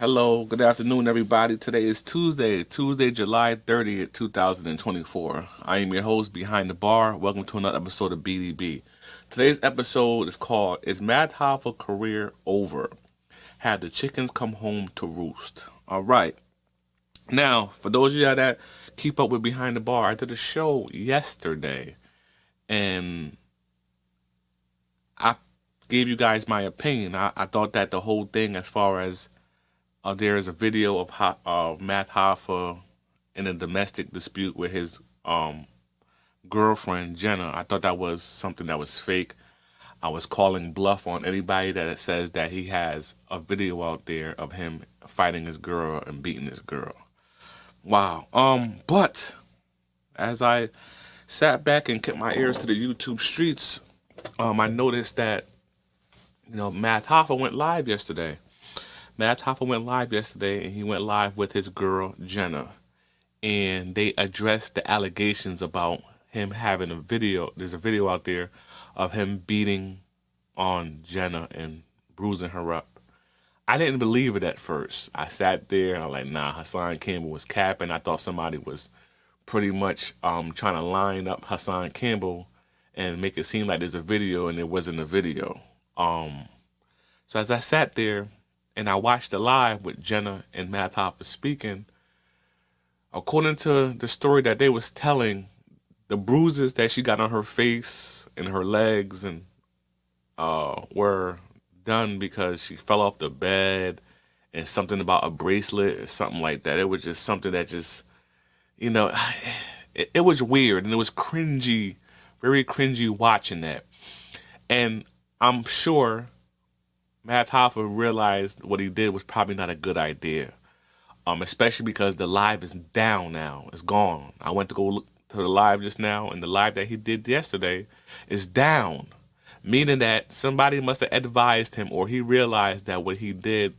Hello, good afternoon, everybody. Today is Tuesday, July 30th, 2024. I am your host, Behind the Bar. Welcome to another episode of BDB. Today's episode is called Is Math Hoffa Career Over? Have the chickens come home to roost? All right. Now, for those of you that keep up with Behind the Bar, I did a show yesterday, and I gave you guys my opinion. I thought that the whole thing, as far as there is a video of Math Hoffa in a domestic dispute with his girlfriend, Jenna. I thought that was something that was fake. I was calling bluff on anybody that says that he has a video out there of him fighting his girl and beating his girl. Wow. But as I sat back and kept my ears to the YouTube streets, I noticed that, Math Hoffa went live yesterday. Matt Hoffa went live yesterday, and he went live with his girl, Jenna. And they addressed the allegations about him having a video. There's a video out there of him beating on Jenna and bruising her up. I didn't believe it at first. I sat there, and I'm like, nah, Hassan Campbell was capping. I thought somebody was pretty much trying to line up Hassan Campbell and make it seem like there's a video, and there wasn't a video. So as I sat there, and I watched the live with Jenna and Math Hoffa speaking, according to the story that they was telling, the bruises that she got on her face and her legs and were done because she fell off the bed and something about a bracelet or something like that. It was just something that just, it was weird, and it was cringy, very cringy watching that. And I'm sure Math Hoffa realized what he did was probably not a good idea, especially because the live is down now. It's gone. I went to go look to the live just now, and the live that he did yesterday is down, meaning that somebody must have advised him, or he realized that what he did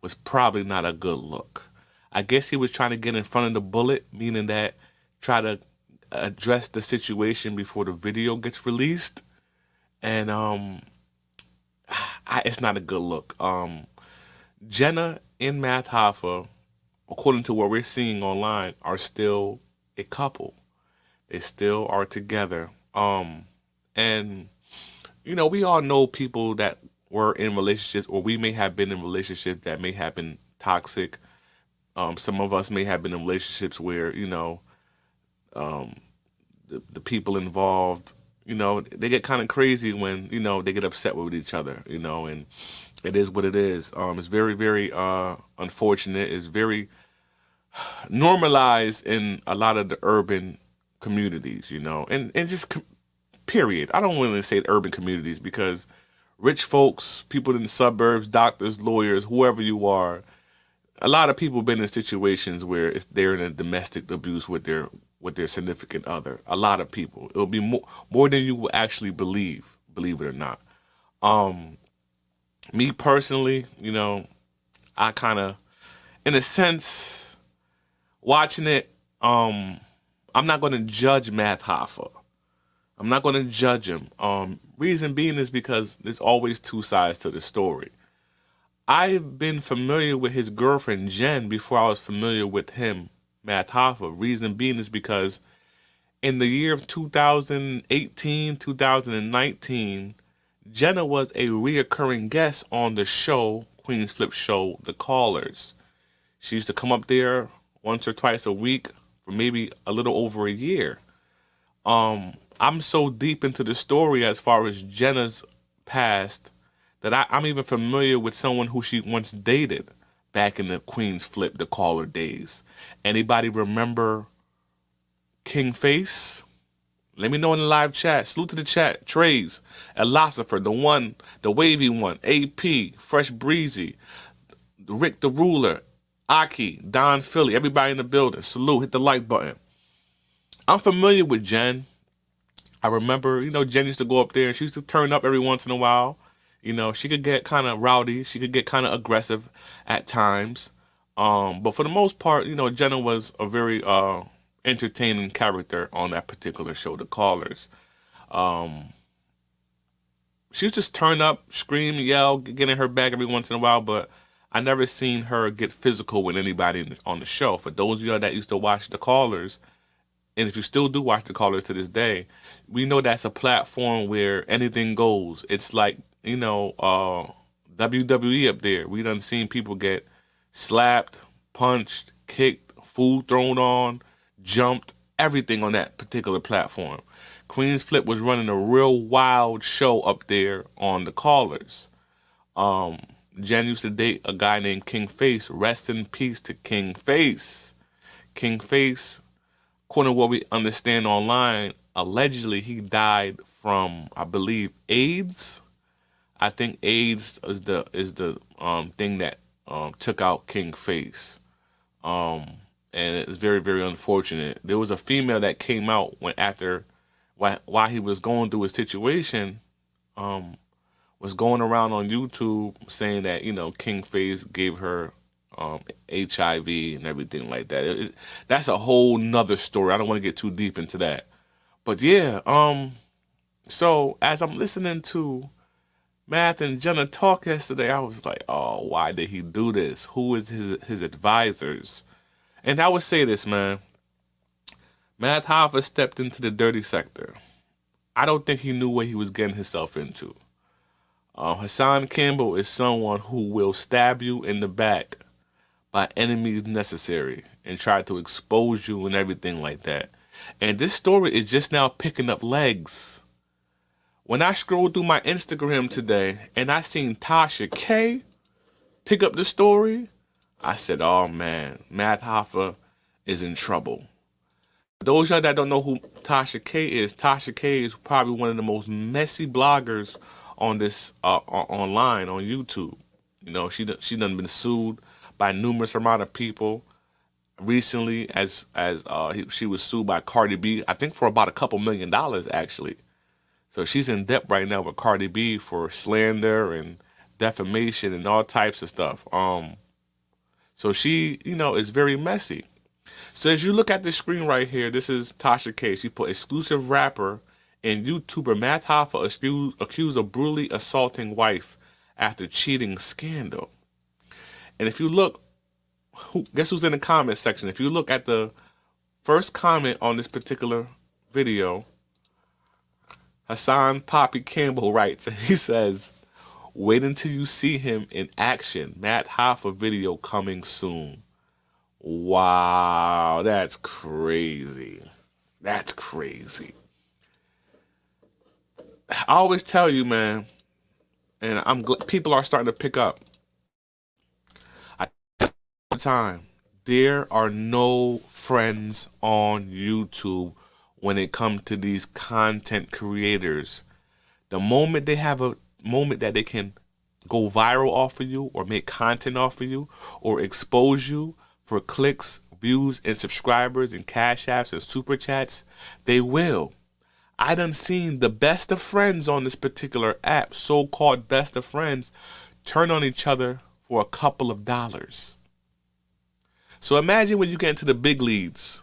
was probably not a good look. I guess he was trying to get in front of the bullet, meaning that try to address the situation before the video gets released, and it's not a good look. Jenna and Math Hoffa, according to what we're seeing online, are still a couple. They still are together. And we all know people that were in relationships, or we may have been in relationships that may have been toxic. Some of us may have been in relationships where, the people involved, they get kind of crazy when, they get upset with each other, and it is what it is. It's very, very unfortunate. It's very normalized in a lot of the urban communities, and just period. I don't want to say urban communities, because rich folks, people in the suburbs, doctors, lawyers, whoever you are, a lot of people been in situations where they're in a domestic abuse with their significant other. A lot of people. It'll be more than you will actually believe it or not. Me personally, I kind of, in a sense, watching it, I'm not going to judge Math Hoffa. I'm not going to judge him. Reason being is because there's always two sides to the story. I've been familiar with his girlfriend, Jen, before I was familiar with him, Math Hoffa. Reason being is because in the year of 2018, 2019, Jenna was a reoccurring guest on the show, Queen's Flip show, The Callers. She used to come up there once or twice a week for maybe a little over a year. I'm so deep into the story as far as Jenna's past that I'm even familiar with someone who she once dated back in the Queen's Flip, The Caller days. Anybody remember King Face? Let me know in the live chat. Salute to the chat. Trays, Elosifer, the one, the wavy one, AP, Fresh Breezy, Rick the Ruler, Aki, Don Philly, everybody in the building. Salute, hit the like button. I'm familiar with Jen. I remember, Jen used to go up there and she used to turn up every once in a while. She could get kind of rowdy. She could get kind of aggressive at times. But for the most part, Jenna was a very entertaining character on that particular show, The Callers. She used to just turn up, scream, yell, get in her bag every once in a while, but I never seen her get physical with anybody on the show. For those of y'all that used to watch the Callers, and if you still do watch the Callers to this day, we know that's a platform where anything goes. It's like, WWE up there. We done seen people get slapped, punched, kicked, food thrown on, jumped, everything on that particular platform. Queen's Flip was running a real wild show up there on the Callers. Jen used to date a guy named King Face. Rest in peace to King Face. King Face, according to what we understand online, allegedly he died from, I believe, AIDS. I think AIDS is the thing that took out King Face. And it's very, very unfortunate. There was a female that came out while he was going through his situation, was going around on YouTube saying that, King Face gave her HIV and everything like that. That's a whole nother story. I don't want to get too deep into that. But yeah, so as I'm listening to Math and Jenna talk yesterday, I was like, oh, why did he do this? Who is his advisors? And I would say this, man. Math Hoffa stepped into the dirty sector. I don't think he knew what he was getting himself into. Hassan Campbell is someone who will stab you in the back by any means necessary and try to expose you and everything like that. And this story is just now picking up legs. When I scrolled through my Instagram today and I seen Tasha K pick up the story, I said, oh man, Math Hoffa is in trouble. Those of y'all that don't know who Tasha K is probably one of the most messy bloggers on this online on YouTube. She done been sued by numerous amount of people recently, as she was sued by Cardi B, I think for about a couple $1 million actually. So she's in debt right now with Cardi B for slander and defamation and all types of stuff. So she, is very messy. So as you look at the screen right here, this is Tasha K. She put exclusive rapper and YouTuber Math Hoffa accused of brutally assaulting wife after cheating scandal. And if you look, guess who's in the comment section? If you look at the first comment on this particular video, Hassan Poppy Campbell writes, and he says, wait until you see him in action. Math Hoffa video coming soon. Wow, that's crazy. That's crazy. I always tell you, man, and I'm glad people are starting to pick up. Time, there are no friends on YouTube when it comes to these content creators. The moment they have a moment that they can go viral off of you or make content off of you or expose you for clicks, views, and subscribers and cash apps and super chats, they will. I done seen the best of friends on this particular app, so-called best of friends, turn on each other for a couple of dollars. So imagine when you get into the big leagues,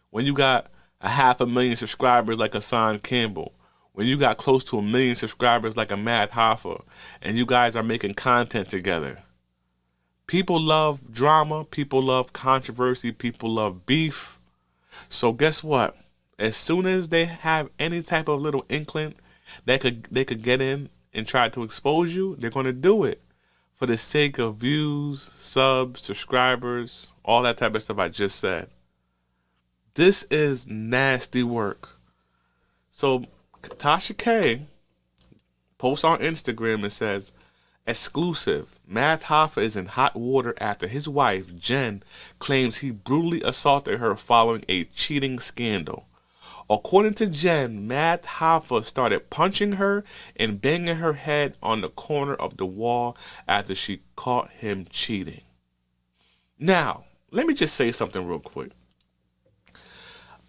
when you got 500,000 subscribers like Hassan Campbell, when you got close to 1 million subscribers like a Math Hoffa, and you guys are making content together. People love drama, people love controversy, people love beef. So guess what? As soon as they have any type of little inkling they could get in and try to expose you, they're going to do it for the sake of views, subs, subscribers, all that type of stuff I just said. This is nasty work. So Tasha K posts on Instagram and says, exclusive, Math Hoffa is in hot water after his wife, Jen, claims he brutally assaulted her following a cheating scandal. According to Jen, Math Hoffa started punching her and banging her head on the corner of the wall after she caught him cheating. Now, let me just say something real quick.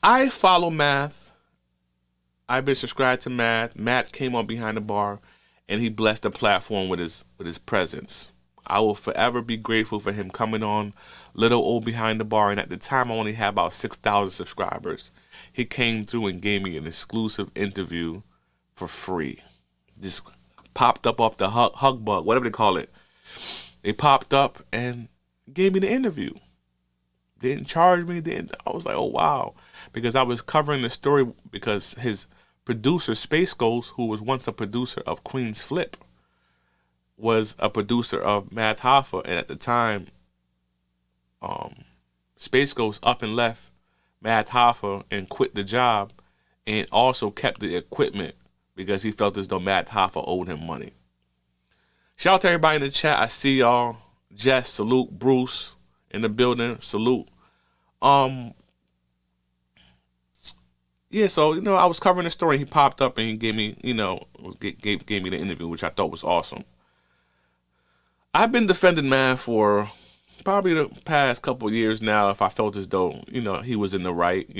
I follow Math. I've been subscribed to Math. Math came on Behind the Bar, and he blessed the platform with his presence. I will forever be grateful for him coming on Little Old Behind the Bar, and at the time I only had about 6,000 subscribers. He came through and gave me an exclusive interview for free. Just popped up off the hug bug, whatever they call it. They popped up and gave me the interview. Didn't charge me. I was like, oh, wow. Because I was covering the story because his producer, Space Ghost, who was once a producer of Queen's Flip, was a producer of Math Hoffa. And at the time, Space Ghost up and left Math Hoffa and quit the job and also kept the equipment because he felt as though Math Hoffa owed him money. Shout out to everybody in the chat. I see y'all. Jess, salute. Bruce in the building, salute. Yeah, so, I was covering the story. He popped up and he gave me, gave me the interview, which I thought was awesome. I've been defending Math for probably the past couple of years now. If I felt as though, he was in the right,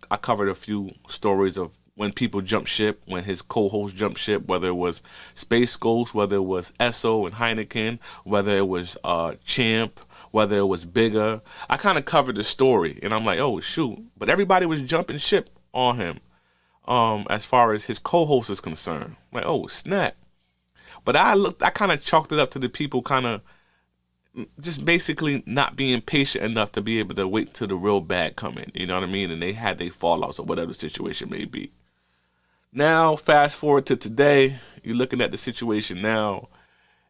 I covered a few stories of when people jump ship, when his co-host jumped ship, whether it was Space Ghost, whether it was Esso and Heineken, whether it was Champ, whether it was Bigger. I kind of covered the story, and I'm like, oh, shoot. But everybody was jumping ship on him as far as his co-host is concerned. Like, oh, snap. But I kind of chalked it up to the people kind of just basically not being patient enough to be able to wait till the real bad come in. You know what I mean? And they had their fallouts or whatever the situation may be. Now, fast forward to today, you're looking at the situation now,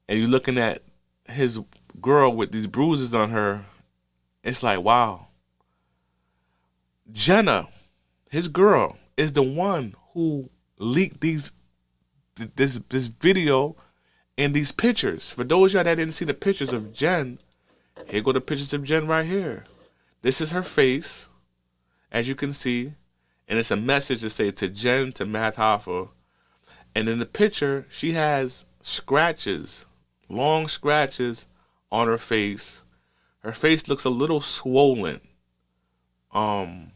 and you're looking at his girl with these bruises on her. It's like, wow. Jenna, his girl, is the one who leaked this video and these pictures. For those of y'all that didn't see the pictures of Jen, here go the pictures of Jen right here. This is her face, as you can see. And it's a message to say to Jen, to Math Hoffa. And in the picture, she has scratches, long scratches on her face. Her face looks a little swollen. In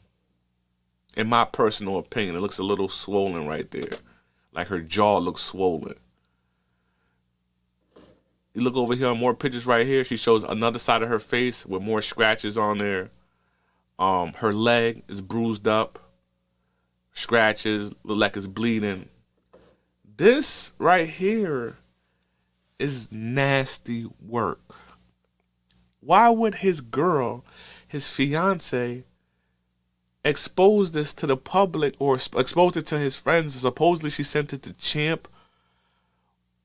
my personal opinion, it looks a little swollen right there. Like her jaw looks swollen. You look over here on more pictures right here. She shows another side of her face with more scratches on there. Her leg is bruised up. Scratches, look like it's bleeding. This right here is nasty work. Why would his girl, his fiance, expose this to the public or expose it to his friends? Supposedly she sent it to Champ.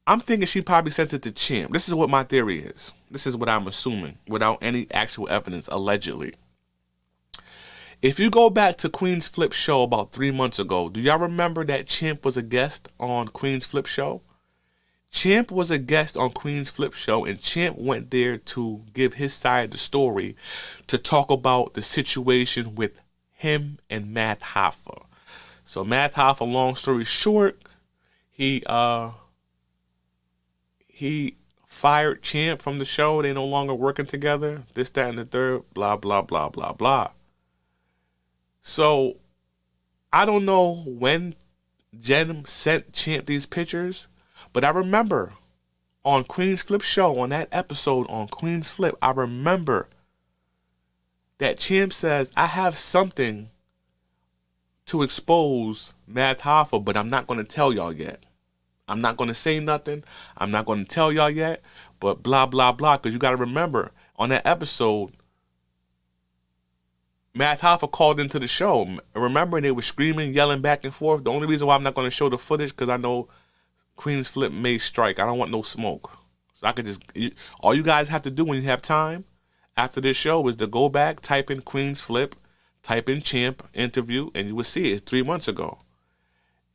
I'm thinking she probably sent it to Champ. This is what my theory is. This is what I'm assuming without any actual evidence, allegedly. If you go back to Queen's Flip show about 3 months ago, do y'all remember that Champ was a guest on Queen's Flip show? Champ was a guest on Queen's Flip show, and Champ went there to give his side of the story, to talk about the situation with him and Math Hoffa. So Math Hoffa, long story short, he fired Champ from the show. They no longer working together. This, that, and the third. Blah, blah, blah, blah, blah. So, I don't know when Jen sent Champ these pictures, but I remember on Queen's Flip show, on that episode on Queen's Flip, I remember that Champ says, I have something to expose Math Hoffa, but I'm not going to tell y'all yet. I'm not going to say nothing. I'm not going to tell y'all yet, but blah, blah, blah, because you got to remember, on that episode, Math Hoffa called into the show. Remember, they were screaming, yelling back and forth. The only reason why I'm not going to show the footage, because I know Queen's Flip may strike. I don't want no smoke. So I could just, all you guys have to do when you have time after this show is to go back, type in Queen's Flip, type in Champ interview, and you will see it 3 months ago.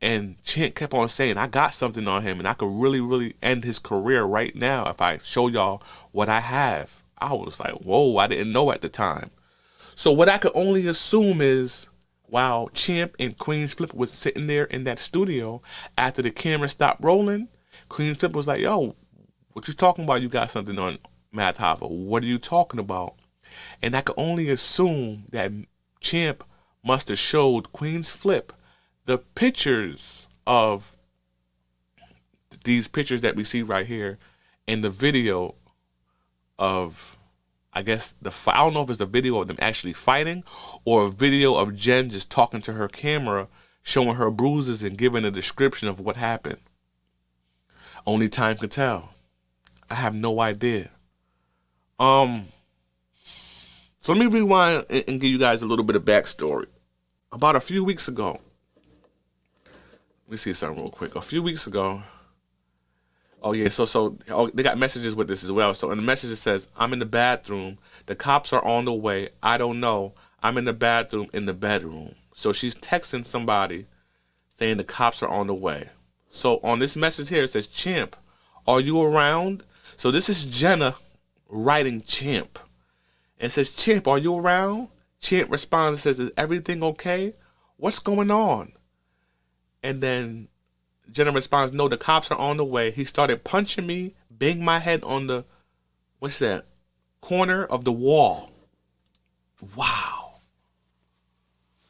And Champ kept on saying, I got something on him, and I could really, really end his career right now if I show y'all what I have. I was like, whoa, I didn't know at the time. So what I could only assume is, while Champ and Queen's Flip was sitting there in that studio, after the camera stopped rolling, Queen's Flip was like, yo, what you talking about? You got something on Math Hoffa. What are you talking about? And I could only assume that Champ must have showed Queen's Flip the pictures of these pictures that we see right here and the video of, I guess, I don't know if it's a video of them actually fighting or a video of Jen just talking to her camera, showing her bruises and giving a description of what happened. Only time can tell. I have no idea. Um, so let me rewind and give you guys a little bit of backstory. About a few weeks ago, let me see something real quick. A few weeks ago, oh yeah, they got messages with this as well. So in the message it says, "I'm in the bathroom. The cops are on the way. I don't know. I'm in the bathroom in the bedroom." So she's texting somebody saying the cops are on the way. So on this message here it says, "Champ, are you around?" So this is Jenna writing Champ. And it says, "Champ, are you around?" Champ responds and says, "Is everything okay? What's going on?" And then Jenna responds, "No, the cops are on the way. He started punching me, banged my head on the, what's that, corner of the wall." Wow.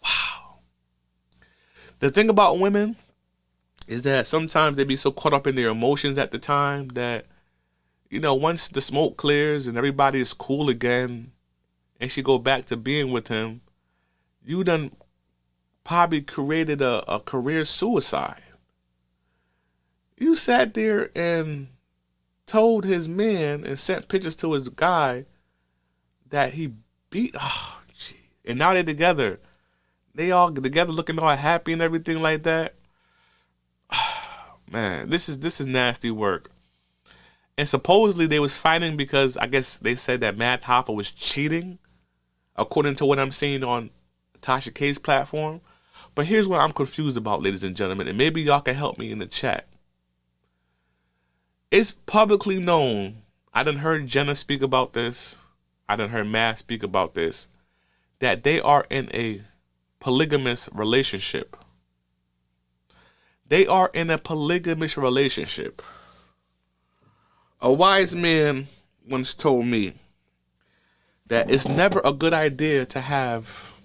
Wow. The thing about women is that sometimes they be so caught up in their emotions at the time that, once the smoke clears and everybody is cool again and she go back to being with him, you done probably created a career suicide. You sat there and told his man and sent pictures to his guy that he beat. Oh, gee. And now they're together. They all together looking all happy and everything like that. Man, this is nasty work. And supposedly they was fighting because I guess they said that Math Hoffa was cheating, according to what I'm seeing on Tasha K's platform. But here's what I'm confused about, ladies and gentlemen, and maybe y'all can help me in the chat. It's publicly known, I done heard Jenna speak about this, I done heard Math speak about this, that they are in a polygamous relationship. They are in a polygamous relationship. A wise man once told me that it's never a good idea to have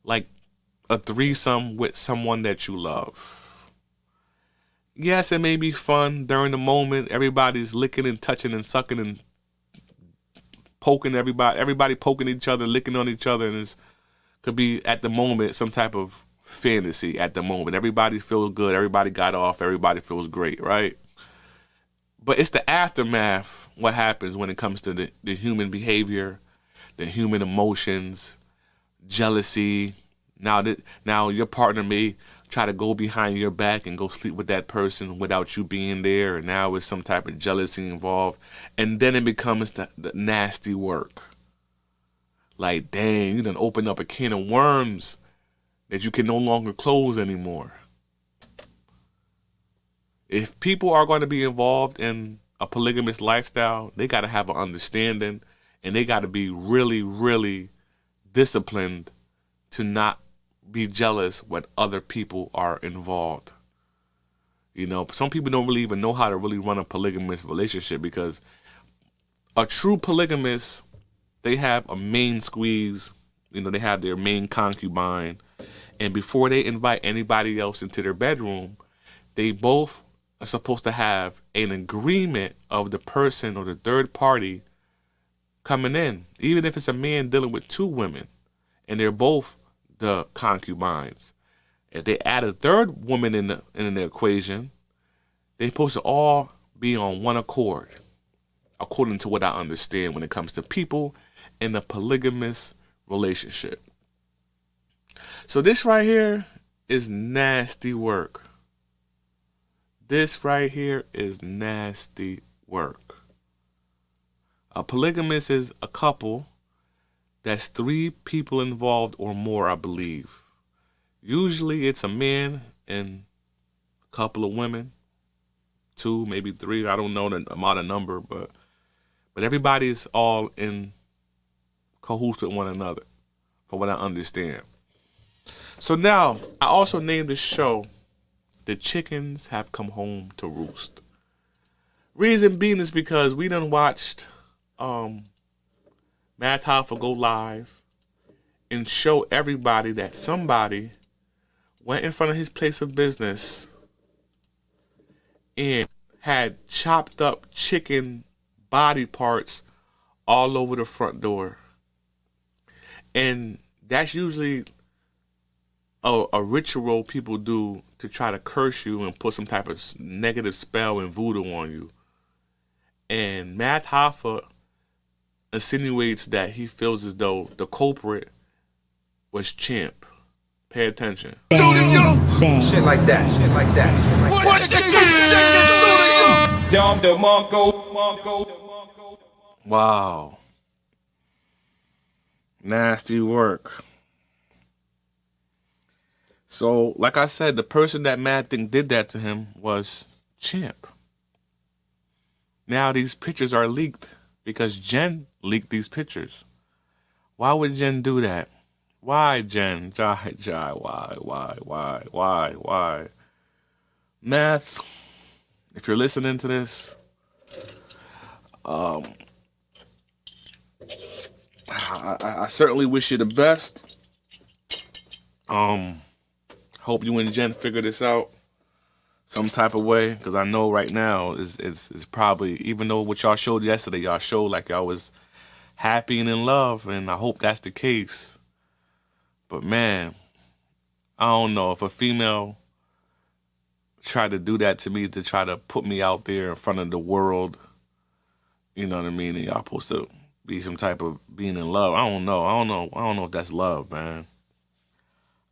like a threesome with someone that you love. Yes, it may be fun during the moment. Everybody's licking and touching and sucking and poking everybody poking each other, licking on each other, and it could be at the moment some type of fantasy at the moment. Everybody feels good, everybody got off, everybody feels great, right? But it's the aftermath, what happens when it comes to the human behavior, the human emotions, jealousy. Now your partner may try to go behind your back and go sleep with that person without you being there, and now there's some type of jealousy involved, and then it becomes the nasty work. Like, dang, you done opened up a can of worms that you can no longer close anymore. If people are going to be involved in a polygamous lifestyle, they got to have an understanding, and they got to be really, really disciplined to not be jealous when other people are involved. Some people don't really even know how to really run a polygamous relationship, because a true polygamist, they have a main squeeze, they have their main concubine, and before they invite anybody else into their bedroom, they both are supposed to have an agreement of the person or the third party coming in, even if it's a man dealing with two women, and they're both the concubines. If they add a third woman in the equation, they're supposed to all be on one accord, according to what I understand when it comes to people in a polygamous relationship. So this right here is nasty work. This right here is nasty work. A polygamist is a couple that's 3 people involved or more, I believe. Usually it's a man and a couple of women, 2, maybe 3. I don't know the amount of number, but everybody's all in cahoots with one another, from what I understand. So now, I also named this show, "The Chickens Have Come Home to Roost." Reason being is because we done watched Math Hoffa go live and show everybody that somebody went in front of his place of business and had chopped up chicken body parts all over the front door. And that's usually a ritual people do to try to curse you and put some type of negative spell and voodoo on you. And Math Hoffa insinuates that he feels as though the culprit was Champ. Pay attention. Bang. Shit like that. Wow. Nasty work. So, like I said, the person that Matt think did that to him was Champ. Now these pictures are leaked because Jen leaked these pictures. Why would Jen do that? Why, Jen? Why? Math, if you're listening to this, I certainly wish you the best. Hope you and Jen figure this out some type of way, because I know right now is probably, even though what y'all showed yesterday, y'all showed like y'all was happy and in love, and I hope that's the case. But man, I don't know, if a female tried to do that to me, to try to put me out there in front of the world, you know what I mean, and y'all supposed to be some type of being in love. I don't know if that's love, man.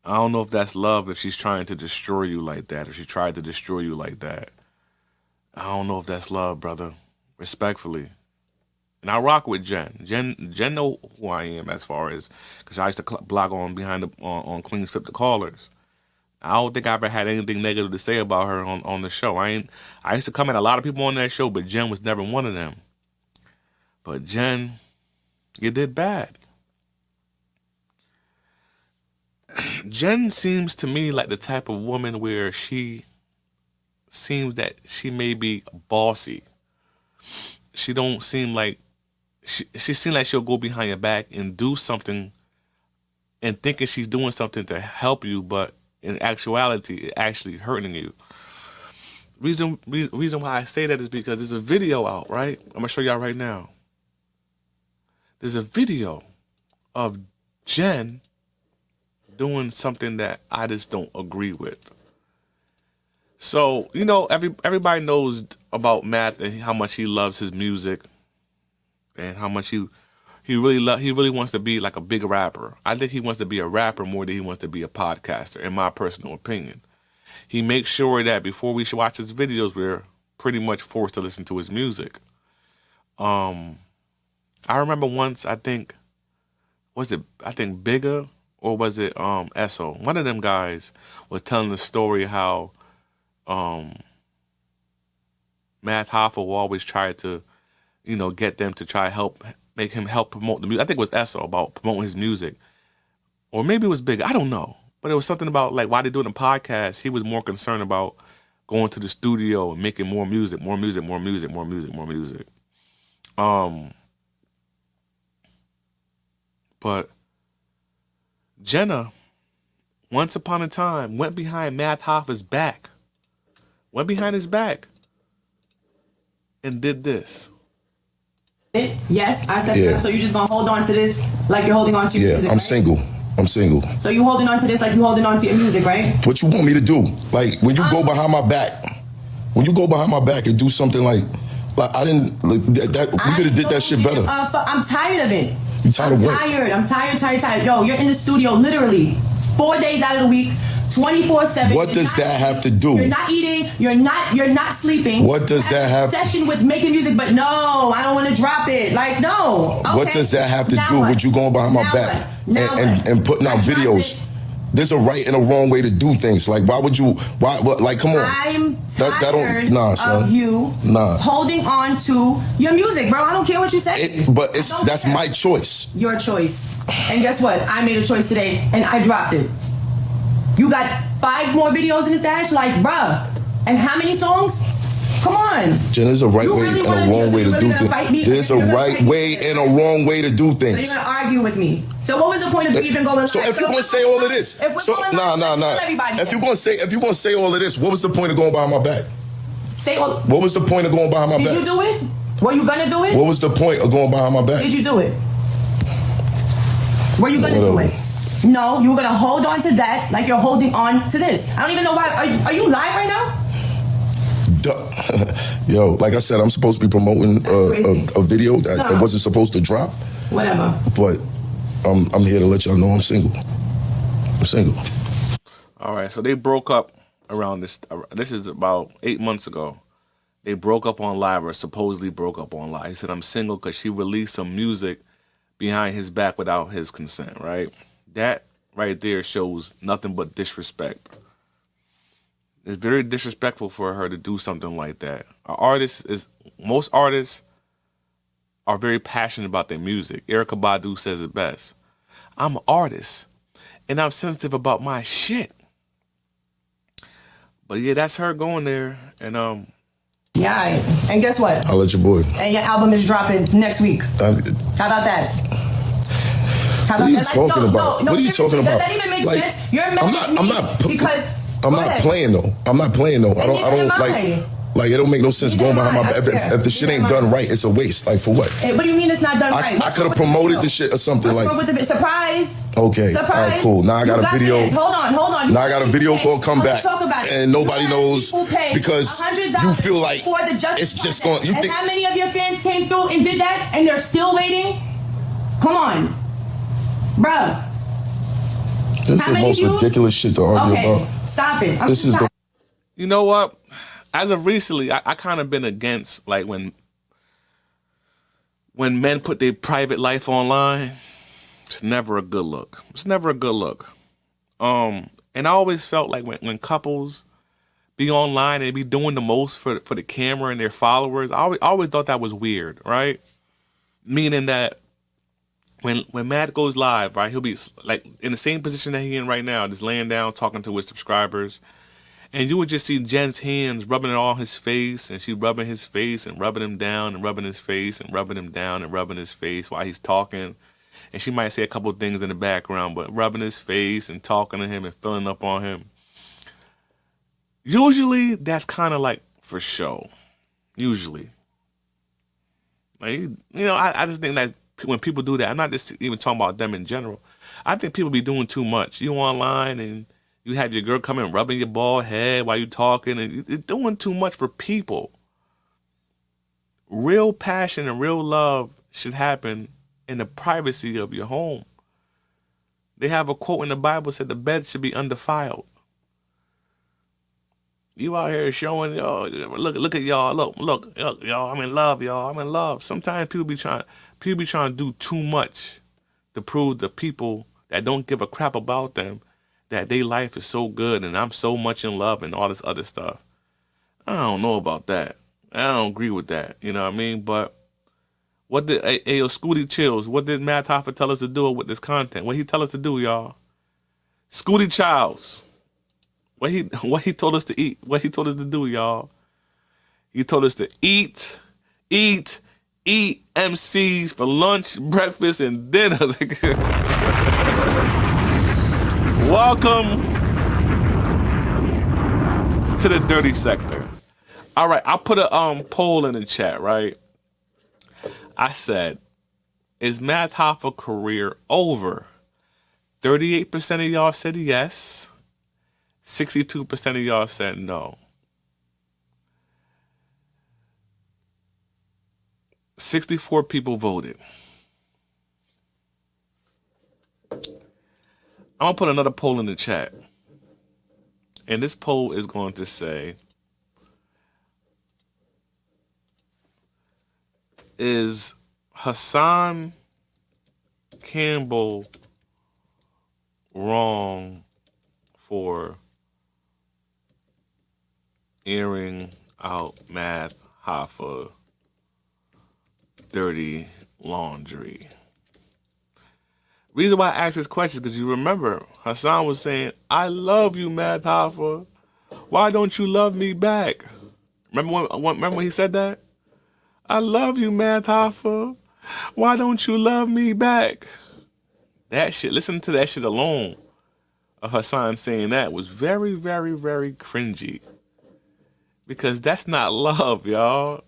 I don't know if that's love if she's trying to destroy you like that, if she tried to destroy you like that. I don't know if that's love, brother. Respectfully. And I rock with Jen. Jen know who I am, as far as, because I used to blog on on Queens Flip the Callers. I don't think I ever had anything negative to say about her on the show. I used to comment a lot of people on that show, but Jen was never one of them. But Jen, you did bad. Jen seems to me like the type of woman where she seems that she may be bossy. She don't seem like, she seems like she'll go behind your back and do something and thinking she's doing something to help you, but in actuality, it's actually hurting you. Reason why I say that is because there's a video out, right? I'm gonna show y'all right now. There's a video of Jen doing something that I just don't agree with. So, you know, everybody knows about Matt and how much he loves his music and how much he really wants to be like a big rapper. I think he wants to be a rapper more than he wants to be a podcaster, in my personal opinion. He makes sure that before we watch his videos, we're pretty much forced to listen to his music. I remember once, I think Bigger, or was it Esso? One of them guys was telling the story how Math Hoffa will always try to, you know, get them to try make him help promote the music. I think it was Esso, about promoting his music. Or maybe it was Bigger, I don't know. But it was something about, like, while they're doing a podcast, he was more concerned about going to the studio and making more music. But Jenna, once upon a time, went behind Math Hoffa's back. Went behind his back and did this. Yes, I said that. So you're just gonna hold on to this like you're holding on to your music, I'm right? single. So you holding on to this like you holding on to your music, right? What you want me to do? Like, when you go behind my back, and do something like I didn't, like, that we could have did that shit better. I'm tired of it. You tired of what? I'm tired. Yo, you're in the studio literally 4 days out of the week, 24/7. What does that have to do? You're not eating. You're not sleeping. What does that have? Session with making music, but no, I don't want to drop it. Like, no. Okay. What does that have to do with you going behind my back and putting out videos? There's a right and a wrong way to do things. Like, why would you? Like, come on. I'm tired of you holding on to your music, bro. I don't care what you say. But that's my choice. Your choice. And guess what? I made a choice today, and I dropped it. You got 5 more videos in the stash? Like, bruh. And how many songs? Come on. Jen, there's a right way and a wrong way to do things. There's a right way and a wrong way to do things. So you're going to argue with me. So what was the point of even going live? So if you're going to say all of this. If you're going to say all of this, what was the point of going behind my back? What was the point of going behind my back? Did you do it? Were you going to do it? What was the point of going behind my back? Did you do it? Were you going to do it? No, you were going to hold on to that like you're holding on to this. I don't even know why. Are you live right now? Yo, like I said, I'm supposed to be promoting a video that wasn't supposed to drop. Whatever. But I'm here to let y'all know I'm single. I'm single. All right, so they broke up around this. This is about 8 months ago. They broke up on live, or supposedly broke up on live. He said, I'm single because she released some music behind his back without his consent, right? That right there shows nothing but disrespect. It's very disrespectful for her to do something like that. Most artists are very passionate about their music. Erykah Badu says it best. I'm an artist, and I'm sensitive about my shit. But yeah, that's her going there, and Yeah, and guess what? I'll let your boy. And your album is dropping next week. How about that? What are you talking about? What are you talking about? Does that even make sense? You're mad at me because I'm not playing though. I don't like it don't make no sense going behind my back. If the shit ain't done right, it's a waste. Like for what? What do you mean it's not done right? I could have promoted the shit or something like. What's wrong with the surprise? Okay, all right, cool. Now I got a video. Hold on. Now I got a video called "Comeback," and nobody knows because you feel like it's just going. You think how many of your fans came through and did that, and they're still waiting? Come on, bruh. This is the most ridiculous shit to argue about. Stop it. This is the. You know what? As of recently, I kind of been against like when men put their private life online. It's never a good look. It's never a good look. And I always felt like when couples be online and be doing the most for the camera and their followers, I always thought that was weird, right? Meaning that when Matt goes live, right, he'll be like in the same position that he's in right now, just laying down talking to his subscribers. And you would just see Jen's hands rubbing it on his face, and she rubbing his face and rubbing him down and rubbing his face and rubbing him down and rubbing his face while he's talking. And she might say a couple of things in the background, but rubbing his face and talking to him and filling up on him. Usually, that's kind of like for show. Usually. Like, I just think that when people do that, I'm not just even talking about them in general. I think people be doing too much. You online and you have your girl coming rubbing your bald head while you talking, and you're doing too much for people. Real passion and real love should happen in the privacy of your home. They have a quote in the Bible said the bed should be undefiled. You out here showing y'all, look at y'all, look, y'all, I'm in love, y'all, I'm in love. Sometimes people be trying to do too much to prove to people that don't give a crap about them that their life is so good and I'm so much in love and all this other stuff. I don't know about that. I don't agree with that. You know what I mean? But what did Scooty Chills, what did Math Hoffa tell us to do with this content? What he tell us to do, y'all? Scooty Childs. What he told us to eat. What he told us to do, y'all. He told us to eat MCs for lunch, breakfast, and dinner. Welcome to the dirty sector. All right, I put a poll in the chat, right? I said, is Math Hoffa career over? 38% of y'all said yes. 62% of y'all said no. 64 people voted. I'm going to put another poll in the chat. And this poll is going to say, is Hassan Campbell wrong for airing out Math Hoffa dirty laundry? Reason why I asked this question is because you remember Hassan was saying, I love you, Math Hoffa. Why don't you love me back? Remember when he said that? I love you, Math Hoffa. Why don't you love me back? That shit, listen to that shit alone. Hassan saying that was very, very, very cringy. Because that's not love, y'all.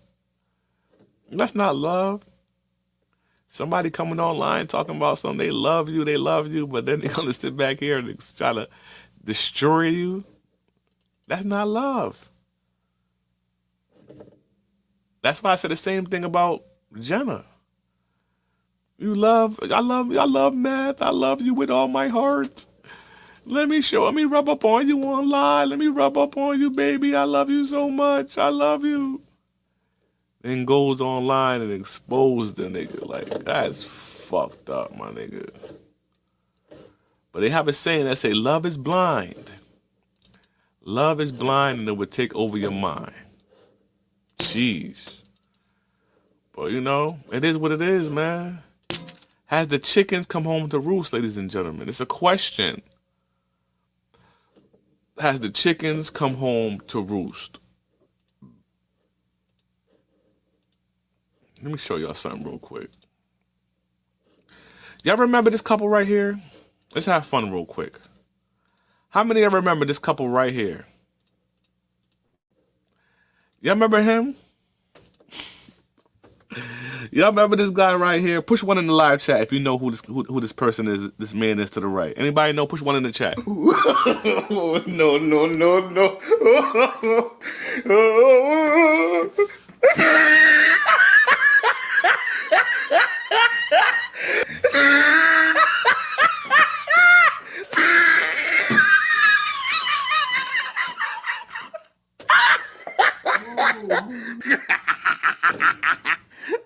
That's not love. Somebody coming online talking about something, they love you, but then they're going to sit back here and try to destroy you. That's not love. That's why I said the same thing about Jenna. I love math. I love you with all my heart. Let me rub up on you online. Let me rub up on you, baby. I love you so much. I love you. Then goes online and exposes the nigga. Like, that's fucked up, my nigga. But they have a saying that say, love is blind. Love is blind and it would take over your mind. Jeez. But you know, it is what it is, man. Has the chickens come home to roost, ladies and gentlemen? It's a question. Has the chickens come home to roost? Let me show y'all something real quick. Y'all remember this couple right here? Let's have fun real quick. How many of y'all remember this couple right here? Y'all remember him? Y'all remember this guy right here? Push one in the live chat if you know who this person is, this man is to the right. Anybody know? Push one in the chat. No.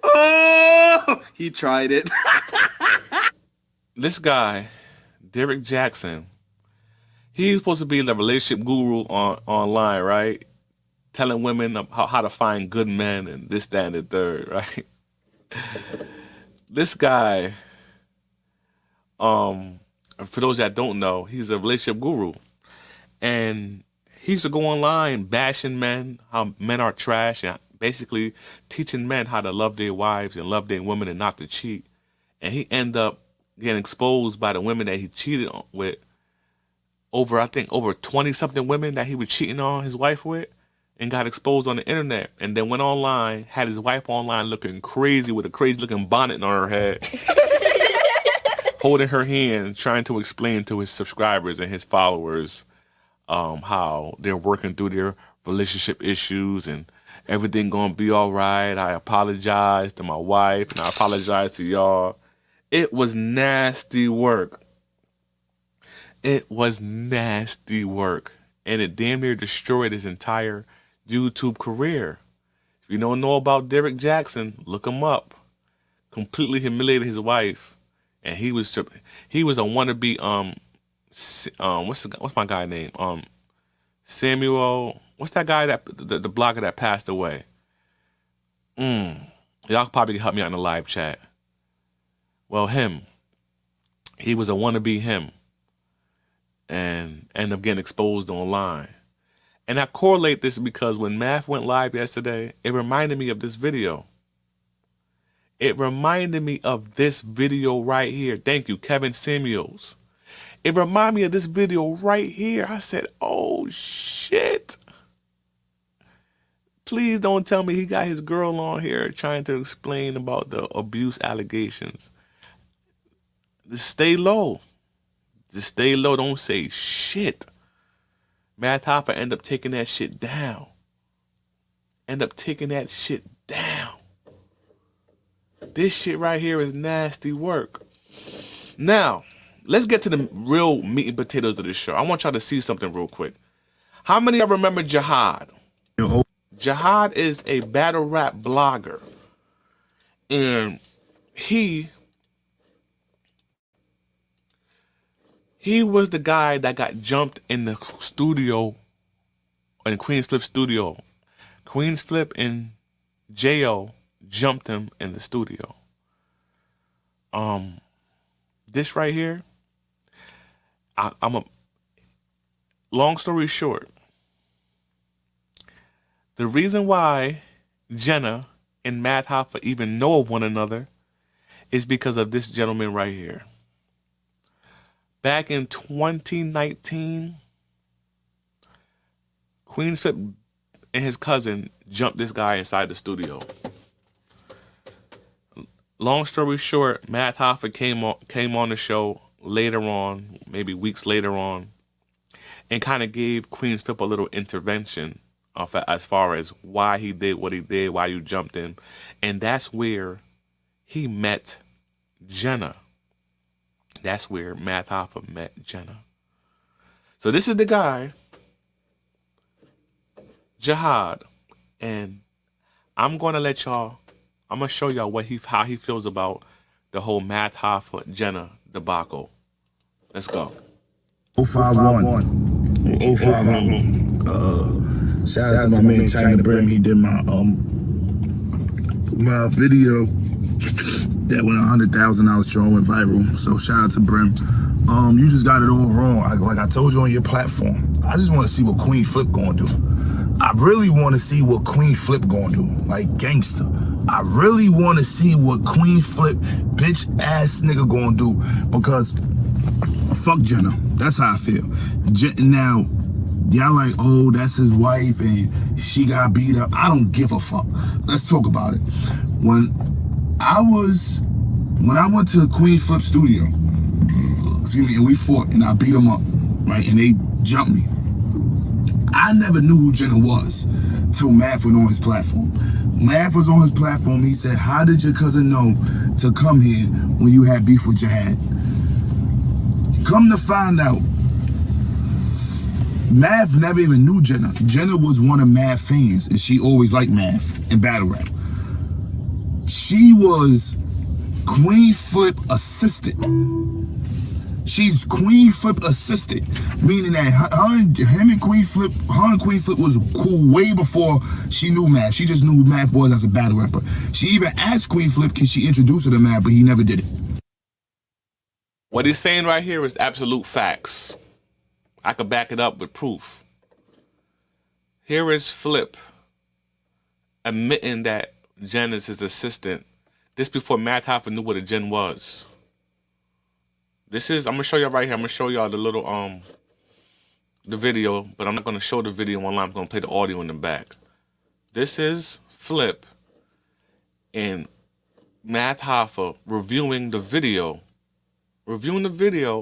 Oh, he tried it. This guy, Derek Jackson, he's supposed to be the relationship guru online, right? Telling women how to find good men and this, that, and the third, right? This guy, for those that don't know, he's a relationship guru. And he used to go online bashing men, how men are trash, and basically teaching men how to love their wives and love their women and not to cheat. And he ended up getting exposed by the women that he cheated with, I think over 20-something women that he was cheating on his wife with, and got exposed on the internet. And then went online, had his wife online looking crazy with a crazy-looking bonnet on her head, holding her hand, trying to explain to his subscribers and his followers how they're working through their relationship issues and everything gonna be all right. I apologize to my wife and I apologize to y'all. It was nasty work. It was nasty work. And it damn near destroyed his entire YouTube career. If you don't know about Derek Jackson, look him up. Completely humiliated his wife. And he was a wannabe, what's my guy name? Samuel, what's that guy that the blogger that passed away? Y'all probably help me out in the live chat. Well, him. He was a wannabe him. And ended up getting exposed online. And I correlate this because when Math went live yesterday, it reminded me of this video. It reminded me of this video right here. Thank you, Kevin Samuels. It reminded me of this video right here. I said, oh, shit. Please don't tell me he got his girl on here trying to explain about the abuse allegations. Just stay low. Just stay low. Don't say shit. Math Hoffa end up taking that shit down. This shit right here is nasty work. Now, let's get to the real meat and potatoes of the show. I want y'all to see something real quick. How many of y'all remember Jihad? Jihad is a battle rap blogger. And he was the guy that got jumped in the studio, in Queen's Flip studio. Queen's Flip and J.O. jumped him in the studio. This right here, long story short, the reason why Jenna and Math Hoffa even know of one another is because of this gentleman right here. Back in 2019, Queen's Flip and his cousin jumped this guy inside the studio. Long story short, Math Hoffa came on the show later on, maybe weeks later on, and kind of gave Queen's Flip a little intervention as far as why he did what he did, why you jumped in. And that's where he met Jenna. That's where Math Hoffa met Jenna. So this is the guy, Jihad, and I'm going to show y'all how he feels about the whole Math Hoffa Jenna debacle. Let's go. 051. 051. Shout out to my man China Brim. He did my video that went 100,000 hours strong, went viral. So shout out to Brim. You just got it all wrong. Like I told you on your platform, I just want to see what Queen Flip gonna do. I really want to see what Queen Flip gonna do, like gangster. I really want to see what Queen Flip bitch ass nigga gonna do, because fuck Jenna. That's how I feel. Now, y'all like, oh, that's his wife and she got beat up. I don't give a fuck. Let's talk about it. When I went to Queen Flip studio, excuse me, and we fought and I beat him up, right? And they jumped me. I never knew who Jenna was till Math went on his platform. Math was on his platform. He said, how did your cousin know to come here when you had beef with Jihad? Come to find out, Math never even knew Jenna. Jenna was one of Math's fans, and she always liked Math and battle rap. She was Queen Flip assistant. She's Queen Flip assistant, meaning that her and Queen Flip was cool way before she knew Math. She just knew who Math was as a battle rapper. She even asked Queen Flip, can she introduce her to Math, but he never did it. What he's saying right here is absolute facts. I could back it up with proof. Here is Flip admitting that Jen is his assistant. This before Math Hoffa knew what a Jen was. I'm gonna show y'all right here. I'm gonna show y'all the little the video, but I'm not gonna show the video online. I'm gonna play the audio in the back. This is Flip and Math Hoffa reviewing the video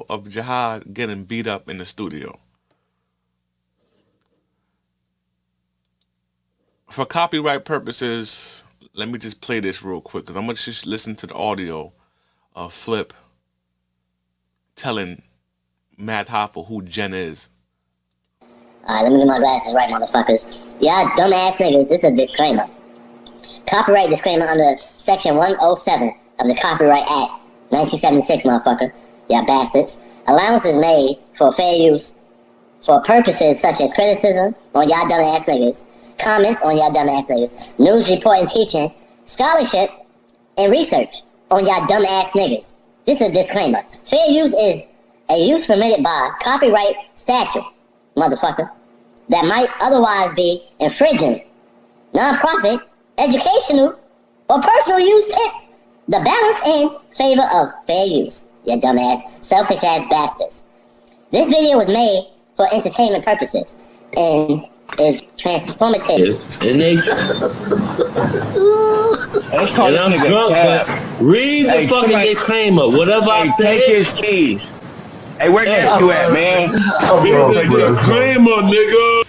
of Jihad getting beat up in the studio. For copyright purposes, let me just play this real quick, because I'm gonna just listen to the audio of Flip telling Math Hoffa who Jen is. Alright, let me get my glasses right, motherfuckers. Y'all dumbass niggas, this is a disclaimer. Copyright disclaimer under Section 107 of the Copyright Act, 1976, motherfucker. Y'all bastards. Allowance is made for fair use for purposes such as criticism on y'all dumbass niggas, comments on y'all dumbass niggas, news reporting, teaching, scholarship, and research on y'all dumbass niggas. This is a disclaimer. Fair use is a use permitted by copyright statute, motherfucker, that might otherwise be infringing non-profit, educational, or personal use hits the balance in favor of fair use. You dumbass, selfish ass bastards. This video was made for entertainment purposes and is transformative. And I'm drunk, but read the fucking disclaimer. Whatever I say. Take his keys. Hey, where Gas you at, man? Read the disclaimer, nigga.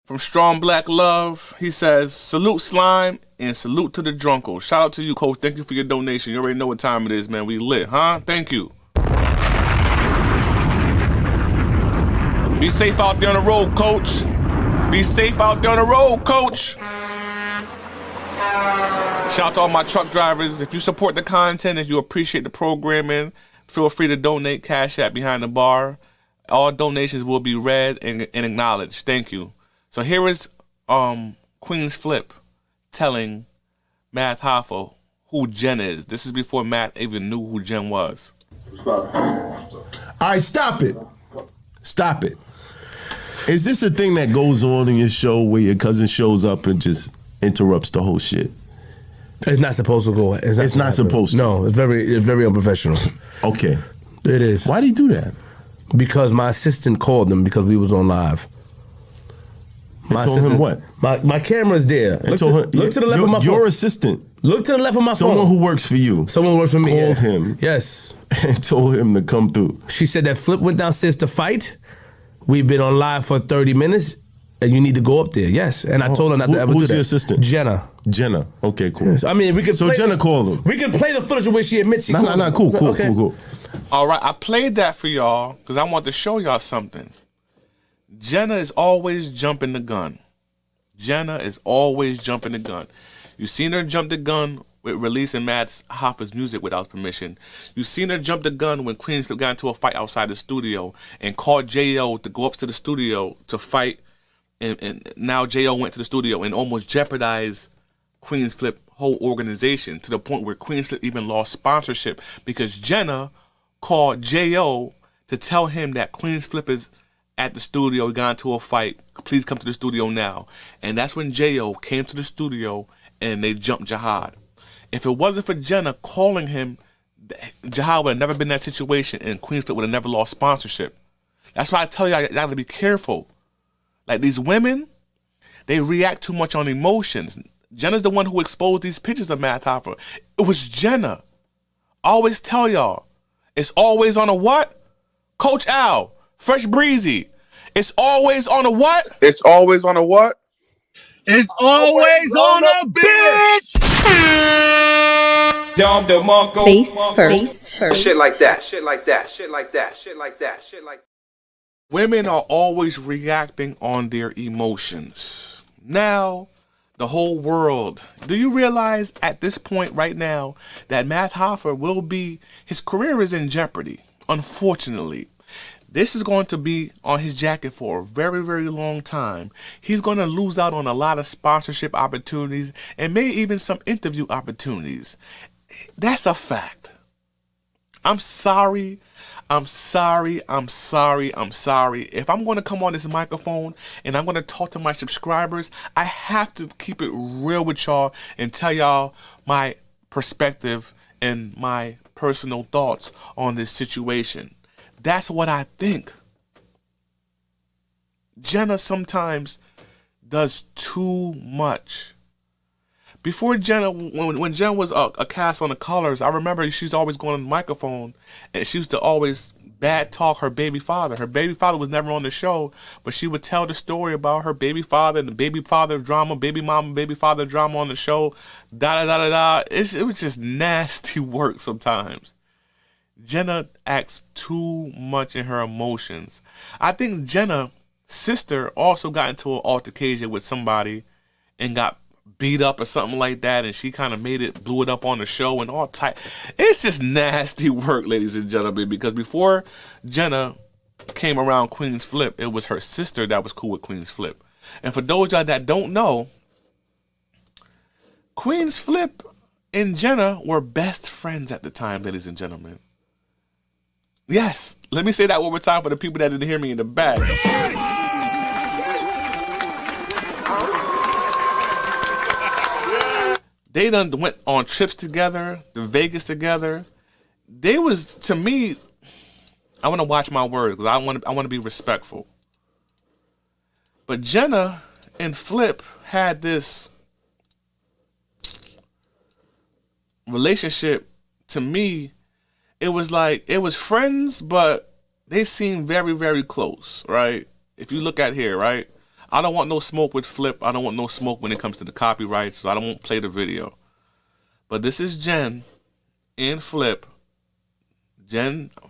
From Strong Black Love, he says, salute Slime and salute to the Drunkle. Shout out to you, Coach. Thank you for your donation. You already know what time it is, man. We lit, huh? Thank you. Be safe out there on the road, Coach. Be safe out there on the road, Coach. Shout out to all my truck drivers. If you support the content, if you appreciate the programming, feel free to donate. Cash App behind the bar. All donations will be read and acknowledged. Thank you. So here is Queen's Flip telling Math Hoffa who Jen is. This is before Matt even knew who Jen was. All right, stop it. Stop it. Is this a thing that goes on in your show where your cousin shows up and just interrupts the whole shit? It's not supposed to go. It's not supposed to. No, it's very unprofessional. Okay. It is. Why did he do that? Because my assistant called them because we was on live. I told him what? My camera's there. Look to the left of my phone. Your assistant. Look to the left of my phone. Someone who works for you. Someone who works for me. Called him. Yes. And told him to come through. She said that Flip went downstairs to fight. We've been on live for 30 minutes. And you need to go up there, yes. And I told her not to ever do that. Who's your assistant? Jenna. Jenna. Okay, cool. Yes. I mean, we can. So Jenna called him. We can play the footage of where she admits she called him. Cool. All right, I played that for y'all because I want to show y'all something. Jenna is always jumping the gun. Jenna is always jumping the gun. You've seen her jump the gun with releasing Math Hoffa's music without permission. You've seen her jump the gun when Queen Flip got into a fight outside the studio and called J.O. to go up to the studio to fight. And now J.O. went to the studio and almost jeopardized Queen's Flip whole organization to the point where Queen's Flip even lost sponsorship because Jenna called J.O. to tell him that Queen's Flip is at the studio, he got into a fight, please come to the studio now. And that's when J.O. came to the studio and they jumped Jihad. If it wasn't for Jenna calling him, Jihad would have never been in that situation and Queen's Flip would have never lost sponsorship. That's why I tell y'all gotta be careful. Like these women, they react too much on emotions. Jenna's the one who exposed these pictures of Math Hoffa. It was Jenna. I always tell y'all, it's always on a what? Coach Al, Fresh Breezy. It's always on a what? It's always on a what? It's always on a bitch. Face first. Shit like that. Women are always reacting on their emotions. Now, the whole world. Do you realize at this point right now that Math Hoffa his career is in jeopardy, unfortunately. This is going to be on his jacket for a very, very long time. He's going to lose out on a lot of sponsorship opportunities and maybe even some interview opportunities. That's a fact. I'm sorry. If I'm going to come on this microphone and I'm going to talk to my subscribers, I have to keep it real with y'all and tell y'all my perspective and my personal thoughts on this situation. That's what I think. Jenna sometimes does too much. Before Jenna, when Jenna was a cast on The Colors, I remember she's always going on the microphone and she used to always bad talk her baby father. Her baby father was never on the show, but she would tell the story about her baby father and the baby father drama, baby mama, baby father drama on the show. It was just nasty work sometimes. Jenna acts too much in her emotions. I think Jenna's sister also got into an altercation with somebody and got beat up or something like that, and she kind of blew it up on the show and all type. It's just nasty work, ladies and gentlemen, because before Jenna came around Queen's Flip, it was her sister that was cool with Queen's Flip. And for those of y'all that don't know, Queen's Flip and Jenna were best friends at the time, ladies and gentlemen. Yes, let me say that one more time for the people that didn't hear me in the back. They done went on trips together, to Vegas together. They was, to me, I want to watch my words because I want to be respectful. But Jenna and Flip had this relationship. To me, it was friends, but they seemed very, very close, right? If you look at here, right? I don't want no smoke with Flip. I don't want no smoke when it comes to the copyright, so I don't want to play the video. But this is Jen and Flip.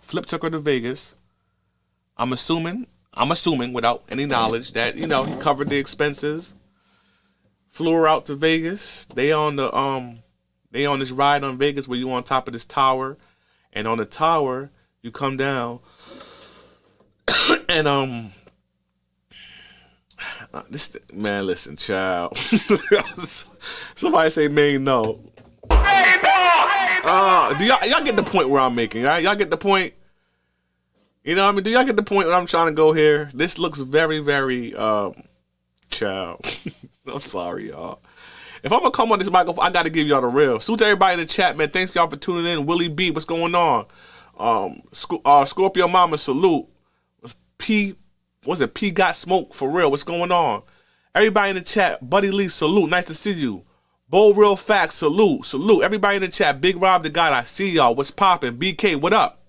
Flip took her to Vegas. I'm assuming without any knowledge that, he covered the expenses. Flew her out to Vegas. They on this ride on Vegas where you on top of this tower. And on the tower, you come down and this man, listen, child. Somebody say Maine no. Do y'all get the point where I'm making, right? Y'all get the point? You know what I mean? Do y'all get the point where I'm trying to go here? This looks very, very child. I'm sorry, y'all. If I'm gonna come on this microphone, I gotta give y'all the real. Salute to everybody in the chat, man. Thanks y'all for tuning in. Willie B, what's going on? Scorpio Mama, salute. P got smoke for real. What's going on? Everybody in the chat, Buddy Lee, salute. Nice to see you. Bo Real Facts, salute. Salute. Everybody in the chat, Big Rob the God, I see y'all. What's poppin'? BK, what up?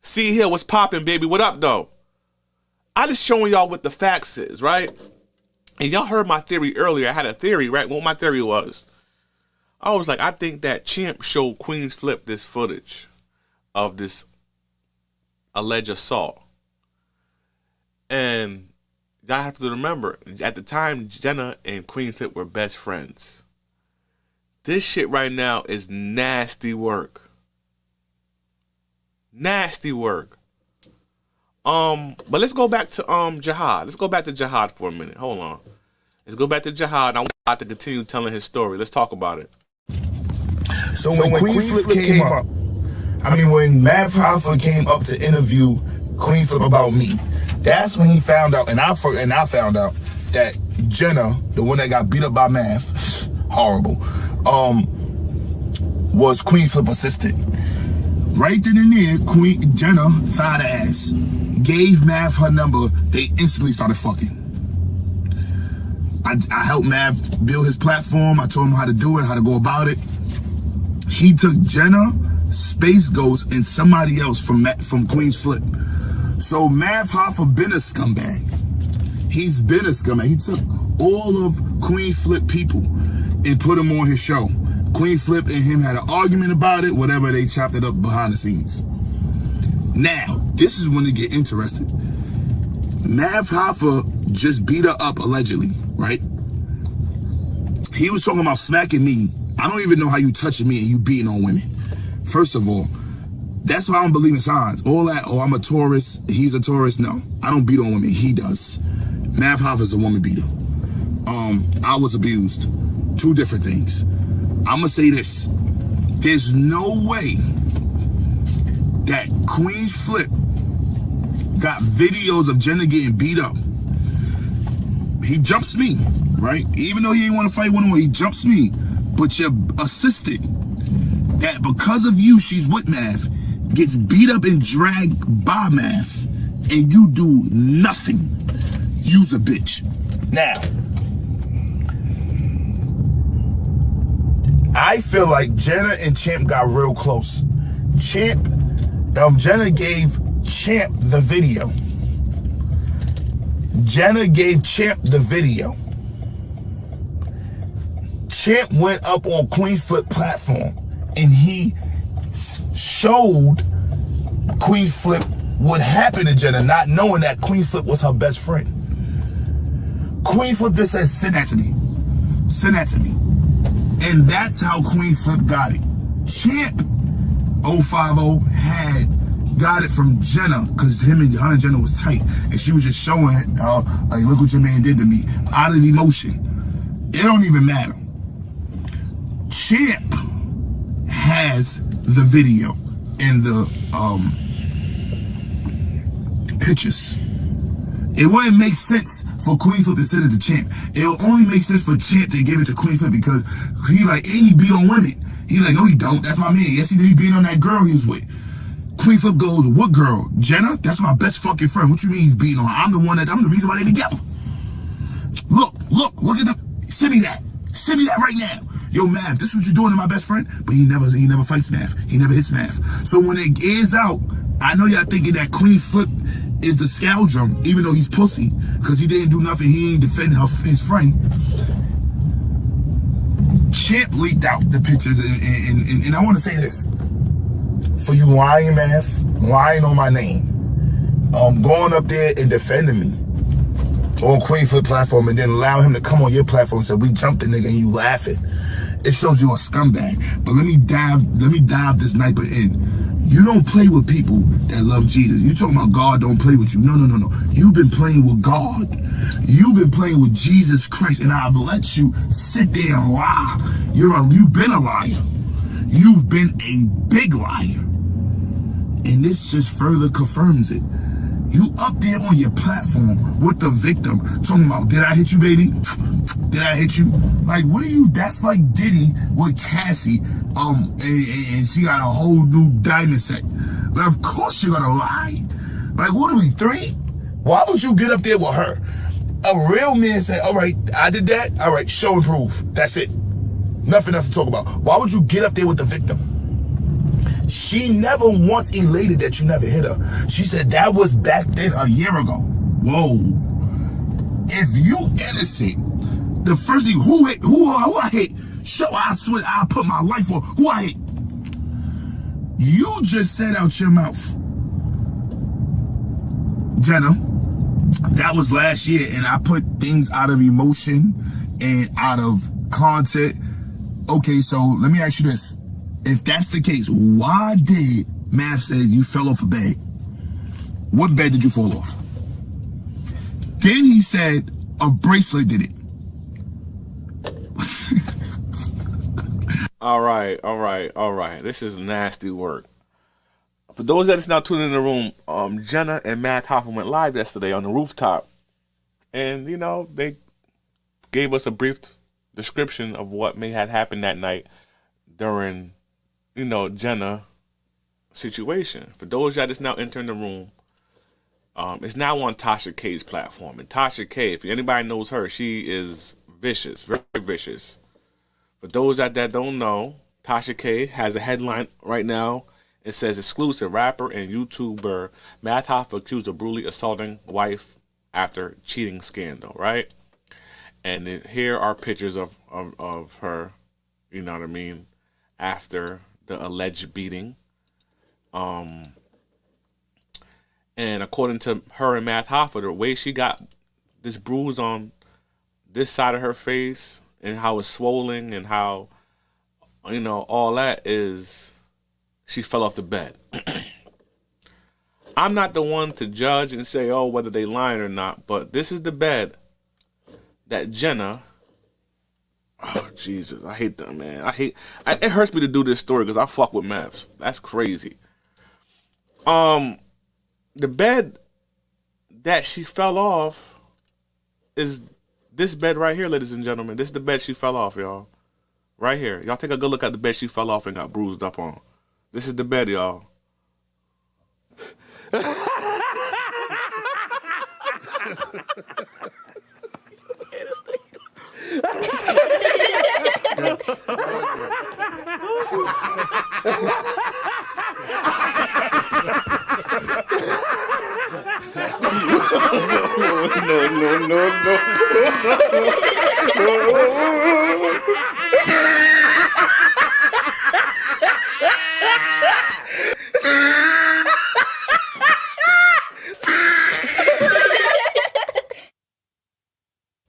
C Hill, what's poppin', baby? What up, though? I just showing y'all what the facts is, right? And y'all heard my theory earlier. I had a theory, right? What my theory was. I was like, I think that Champ showed Queen's Flip this footage of this alleged assault. And y'all have to remember, at the time, Jenna and Queen Flip were best friends. This shit right now is nasty work. Nasty work. But let's go back to Jihad. Let's go back to Jihad for a minute. Hold on. Let's go back to Jihad. I want to continue telling his story. Let's talk about it. So when Queen Flip came up, when Math Hoffa came up to interview Queen Flip about me, that's when he found out, and I found out that Jenna, the one that got beat up by Math, horrible, was Queen Flip assistant. Right then and there, Jenna, fat ass, gave Math her number. They instantly started fucking. I helped Math build his platform. I told him how to do it, how to go about it. He took Jenna, Space Ghost, and somebody else from Queen's Flip. So Math Hoffa been a scumbag. He's been a scumbag. He took all of Queen Flip people and put them on his show. Queen Flip and him had an argument about it, whatever, they chopped it up behind the scenes. Now, this is when they get interested. Math Hoffa just beat her up, allegedly, right? He was talking about smacking me. I don't even know how you touching me and you beating on women. First of all, that's why I don't believe in signs. All that, oh, I'm a Taurus, he's a Taurus. No, I don't beat on women, he does. Math Hoffa's a woman beater. I was abused. Two different things. I'm gonna say this. There's no way that Queen Flip got videos of Jenna getting beat up. He jumps me, right? Even though he didn't want to fight one-on-one, he jumps me. But your assistant, that because of you, she's with Math, gets beat up and dragged by Math, and you do nothing. You's a bitch. Now, I feel like Jenna and Champ got real close. Jenna gave Champ the video. Jenna gave Champ the video. Champ went up on Queen Flip platform and he showed Queen Flip what happened to Jenna, not knowing that Queen Flip was her best friend. Queen Flip just said, send that to me. Send that to me. And that's how Queen Flip got it. Champ 050 got it from Jenna because her and Jenna was tight. And she was just showing like, look what your man did to me. Out of emotion. It don't even matter. Champ has the video and the pictures. It wouldn't make sense for Queen Flip to send it to Champ. It'll only make sense for Champ to give it to Queen Flip because he like, hey, he beat on women. He's like, no, he don't. That's my man. Yes, he did. He beat on that girl he was with. Queen Flip goes, what girl? Jenna? That's my best fucking friend. What you mean he's beating on her? I'm the reason why they're together. Look at them. Send me that. Send me that right now. Yo, Math, this is what you're doing to my best friend? But he never fights Math. He never hits Math. So when it airs out, I know y'all thinking that Queen Flip is the scoundrel, even though he's pussy, because he didn't do nothing. He didn't defend his friend. Champ leaked out the pictures, and I want to say this. For you lying, Math, lying on my name, going up there and defending me on Queen Flip platform and then allow him to come on your platform and say, we jumped the nigga and you laughing. It shows you a scumbag. But let me dive this sniper in. You don't play with people that love Jesus. You talking about God don't play with you. No. You've been playing with God. You've been playing with Jesus Christ, and I've let you sit there and lie. You've been a liar. You've been a big liar. And this just further confirms it. You up there on your platform with the victim talking about, did I hit you, baby? Did I hit you? Like, what are you? That's like Diddy with Cassie, and she got a whole new diamond set. But of course you're gonna lie. Like, what are we, 3? Why would you get up there with her? A real man say, all right, I did that. All right, show and prove. That's it. Nothing else to talk about. Why would you get up there with the victim? She never once elated that you never hit her. She said that was back then a year ago. Whoa. If you innocent, the first thing, who I hit? Show, I swear, I put my life on. Who I hit? You just said out your mouth, Jenna, that was last year, and I put things out of emotion and out of content. Okay, so let me ask you this. If that's the case, why did Math say you fell off a bed? What bed did you fall off? Then he said a bracelet did it. All right. This is nasty work. For those that is now tuning in the room, Jenna and Math Hoffa went live yesterday on the rooftop. And, you know, they gave us a brief description of what may have happened that night during, you know, Jenna situation. For those that is now entering the room, it's now on Tasha K's platform. And Tasha K, if anybody knows her, she is vicious, very vicious. For those that don't know, Tasha K has a headline right now. It says, exclusive rapper and YouTuber Math Hoffa accused of brutally assaulting wife after cheating scandal, right? And here are pictures of her, you know what I mean, after the alleged beating. And according to her and Math Hoffa, the way she got this bruise on this side of her face and how it's swollen and how, you know, all that is she fell off the bed. I'm not the one to judge and say, oh, whether they lying or not, but this is the bed that Jenna, oh, Jesus, I hate that, man. It hurts me to do this story because I fuck with Maths. That's crazy. The bed that she fell off is this bed right here, ladies and gentlemen. This is the bed she fell off, y'all. Right here. Y'all take a good look at the bed she fell off and got bruised up on. This is the bed, y'all.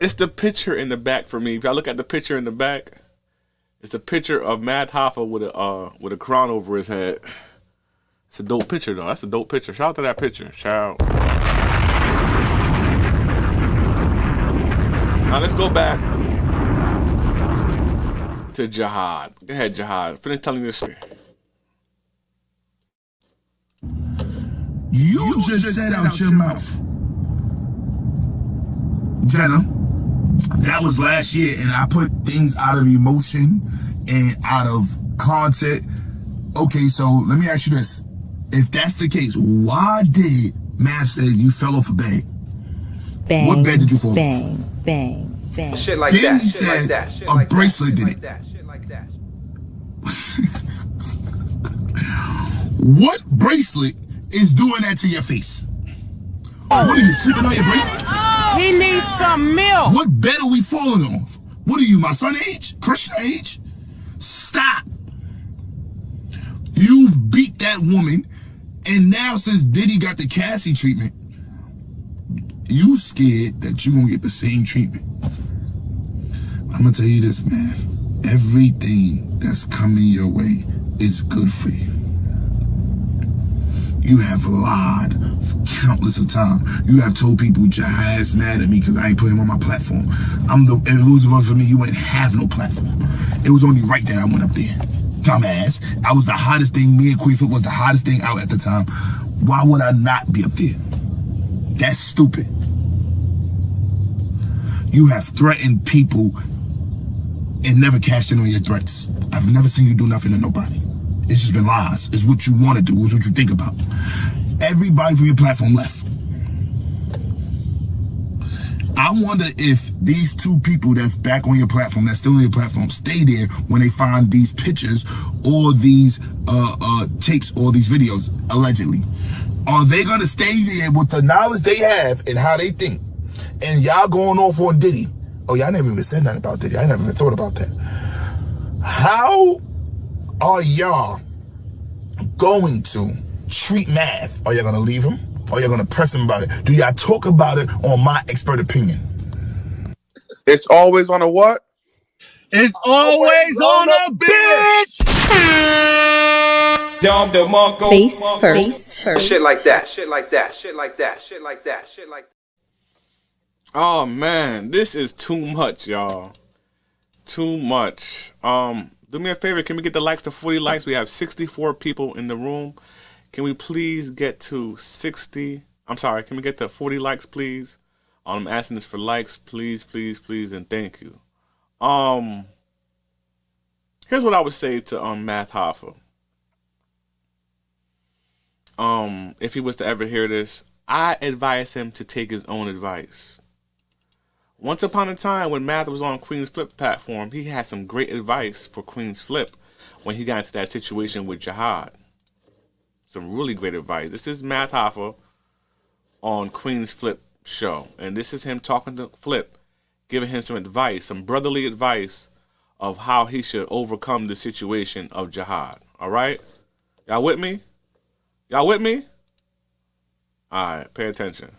It's the picture in the back for me. If y'all look at the picture in the back, it's a picture of Math Hoffa with a crown over his head. It's a dope picture, though. That's a dope picture. Shout out to that picture. Shout out. Now let's go back to Jihad. Go ahead, Jihad. Finish telling your story. You just said out your mouth, Jenna, that was last year, and I put things out of emotion and out of content. Okay, so let me ask you this. If that's the case, why did Math say you fell off a bed? Bang, what bed did you fall off? Bang. Shit like then that. He shit said like that. Shit a like bracelet that. did Shit it. like that. Shit like that. What bracelet is doing that to your face? What are you sleeping on your bracelet? He needs some milk. What bed are we falling off? What are you, my son age? Christian age? Stop. You've beat that woman, and now since Diddy got the Cassie treatment, you scared that you're gonna get the same treatment. I'm gonna tell you this, man. Everything that's coming your way is good for you. You have lied countless of times. You have told people Jihad's mad at me because I ain't put him on my platform. If it was for me, you wouldn't have no platform. It was only right that I went up there. Dumbass. I was the hottest thing. Me and Queen Flip was the hottest thing out at the time. Why would I not be up there? That's stupid. You have threatened people and never cashed in on your threats. I've never seen you do nothing to nobody. It's just been lies. It's what you want to do. It's what you think about. Everybody from your platform left. I wonder if these two people that's back on your platform, that's still on your platform, stay there when they find these pictures or these tapes or these videos, allegedly. Are they gonna stay there with the knowledge they have and how they think? And y'all going off on Diddy. Oh, y'all never even said nothing about Diddy. I never even thought about that. How are y'all going to treat Math? Are y'all gonna leave him? Or y'all gonna press him about it? Do y'all talk about it on My Expert Opinion? It's always on a what? It's always on a bitch. Face first. Shit like that. Shit like that. Shit like that. Shit like that. Shit like that. Oh man, this is too much, y'all. Too much. Do me a favor, can we get the likes to 40 likes? We have 64 people in the room. Can we please get to 60? I'm sorry, can we get to 40 likes, please? I'm asking this for likes, please, please, please, and thank you. Here's what I would say to Math Hoffa. If he was to ever hear this, I advise him to take his own advice. Once upon a time, when Math was on Queen's Flip platform, he had some great advice for Queen's Flip when he got into that situation with Jihad. Some really great advice. This is Math Hoffa on Queen's Flip show. And this is him talking to Flip, giving him some advice, some brotherly advice of how he should overcome the situation of Jihad. All right? Y'all with me? Y'all with me? All right, pay attention.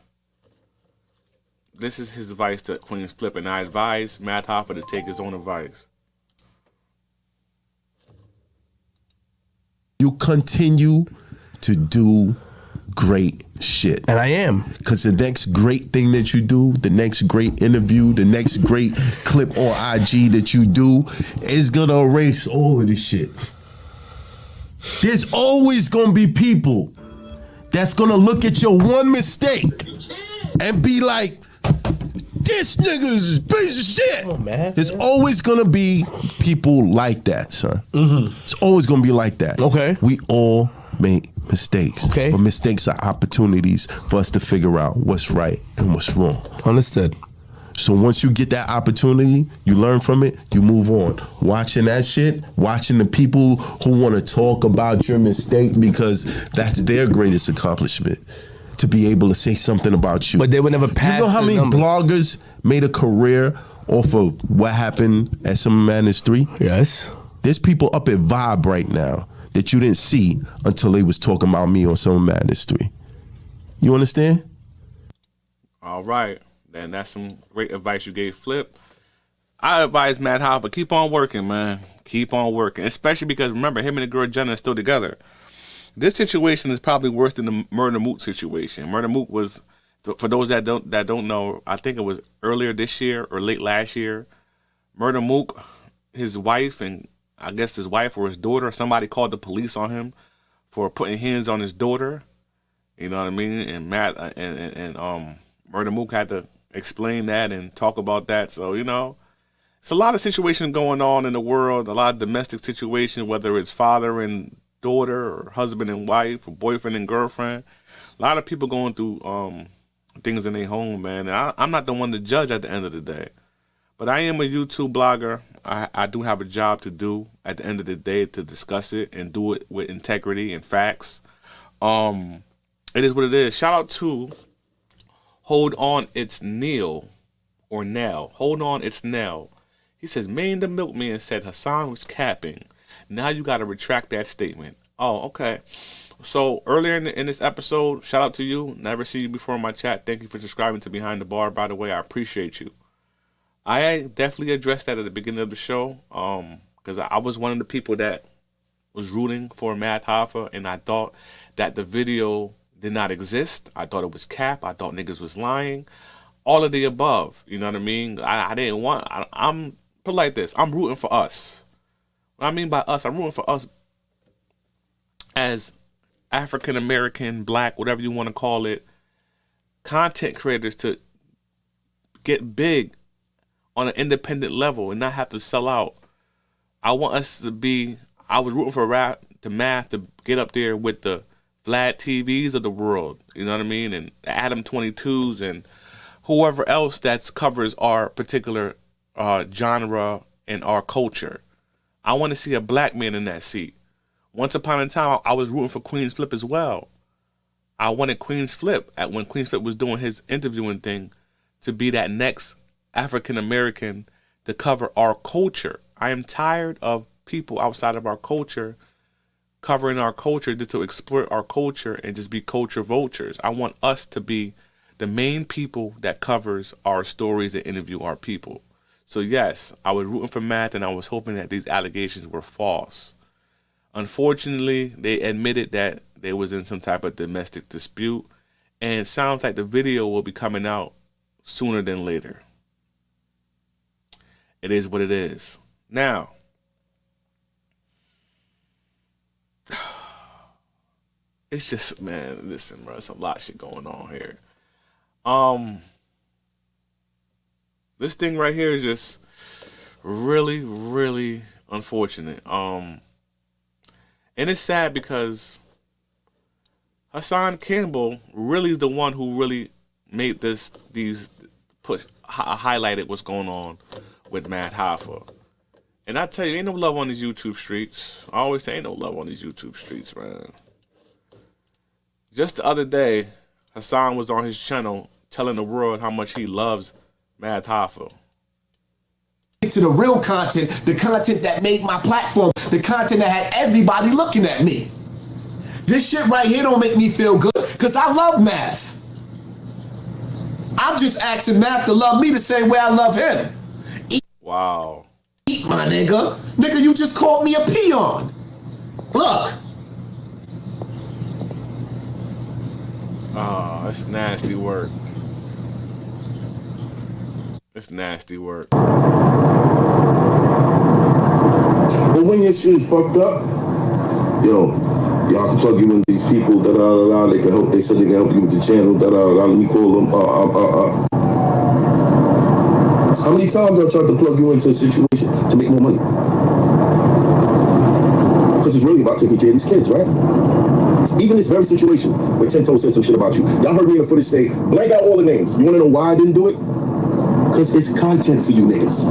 This is his advice to Queen's Flip, and I advise Math Hoffa to take his own advice. You continue to do great shit. And I am. Because the next great thing that you do, the next great interview, the next great clip on IG that you do is gonna erase all of this shit. There's always gonna be people that's gonna look at your one mistake and be like, this nigga's a piece of shit. Oh, man. There's always gonna be people like that, son. It's always gonna be like that. Okay. We all make mistakes. Okay. But mistakes are opportunities for us to figure out what's right and what's wrong. Understood. So once you get that opportunity, you learn from it, you move on. Watching that shit, watching the people who want to talk about your mistake because that's their greatest accomplishment. To be able to say something about you. But they would never pass. You know how the many numbers. bloggers made a career off of what happened at Summer Madness 3? Yes. There's people up at Vibe right now that you didn't see until they was talking about me on Summer Madness 3. You understand? All right. And that's some great advice you gave Flip. I advise Matt Hoffa, keep on working, man. Keep on working. Especially because, remember, him and the girl Jenna are still together. This situation is probably worse than the Murder Mook situation. Murder Mook was, for those that don't know, I think it was earlier this year or late last year. Murder Mook, his wife, and I guess his wife or his daughter, somebody called the police on him for putting hands on his daughter. You know what I mean? And Matt and Murder Mook had to explain that and talk about that. So, you know, it's a lot of situations going on in the world, a lot of domestic situations, whether it's father and daughter or husband and wife or boyfriend and girlfriend. A lot of people going through things in their home, man. And I'm not the one to judge at the end of the day. But I am a YouTube blogger. I do have a job to do at the end of the day to discuss it and do it with integrity and facts. It is what it is. Shout out to Hold On It's Neil or Nell. Hold On It's Nell. He says, Maine the Milkman said Hassan was capping. Now you got to retract that statement. Oh, okay. So earlier in this episode, shout out to you. Never seen you before in my chat. Thank you for subscribing to Behind the Bar. By the way, I appreciate you. I definitely addressed that at the beginning of the show because I was one of the people that was rooting for Math Hoffa, and I thought that the video did not exist. I thought it was cap. I thought niggas was lying. All of the above. You know what I mean? I didn't want... I'm put it like this. I'm rooting for us. What I mean by us, I'm rooting for us as African American, black, whatever you want to call it, content creators to get big on an independent level and not have to sell out. I want us to be... I was rooting for Math to get up there with the Vlad TVs of the world, you know what I mean, and the Adam 22s and whoever else that covers our particular genre and our culture. I want to see a black man in that seat. Once upon a time, I was rooting for Queen's Flip as well. I wanted Queen's Flip, when Queen's Flip was doing his interviewing thing, to be that next African American to cover our culture. I am tired of people outside of our culture covering our culture just to exploit our culture and just be culture vultures. I want us to be the main people that covers our stories and interview our people. So yes, I was rooting for Math, and I was hoping that these allegations were false. Unfortunately, they admitted that they was in some type of domestic dispute, and it sounds like the video will be coming out sooner than later. It is what it is. Now, it's just, man, listen, bro, it's a lot of shit going on here. This thing right here is just really, really unfortunate. And it's sad because Hassan Campbell really is the one who really made highlighted what's going on with Math Hoffa. And I tell you, ain't no love on these YouTube streets. I always say ain't no love on these YouTube streets, man. Just the other day, Hassan was on his channel telling the world how much he loves Math Hoffa. To the real content, the content that made my platform, the content that had everybody looking at me. This shit right here don't make me feel good, because I love Math. I'm just asking Math to love me the same way I love him. Wow. Eat my nigga. Nigga, you just called me a peon. Look. Oh, that's nasty work. It's nasty work. But when your shit is fucked up, yo, y'all can plug you in these people, they can help, they said they can help you with the channel, let me call them, How many times I tried to plug you into a situation to make more money? Because it's really about taking care of these kids, right? Even this very situation where Tento said some shit about you. Y'all heard me in the footage say, blank out all the names. You wanna know why I didn't do it? Because it's content for you niggas.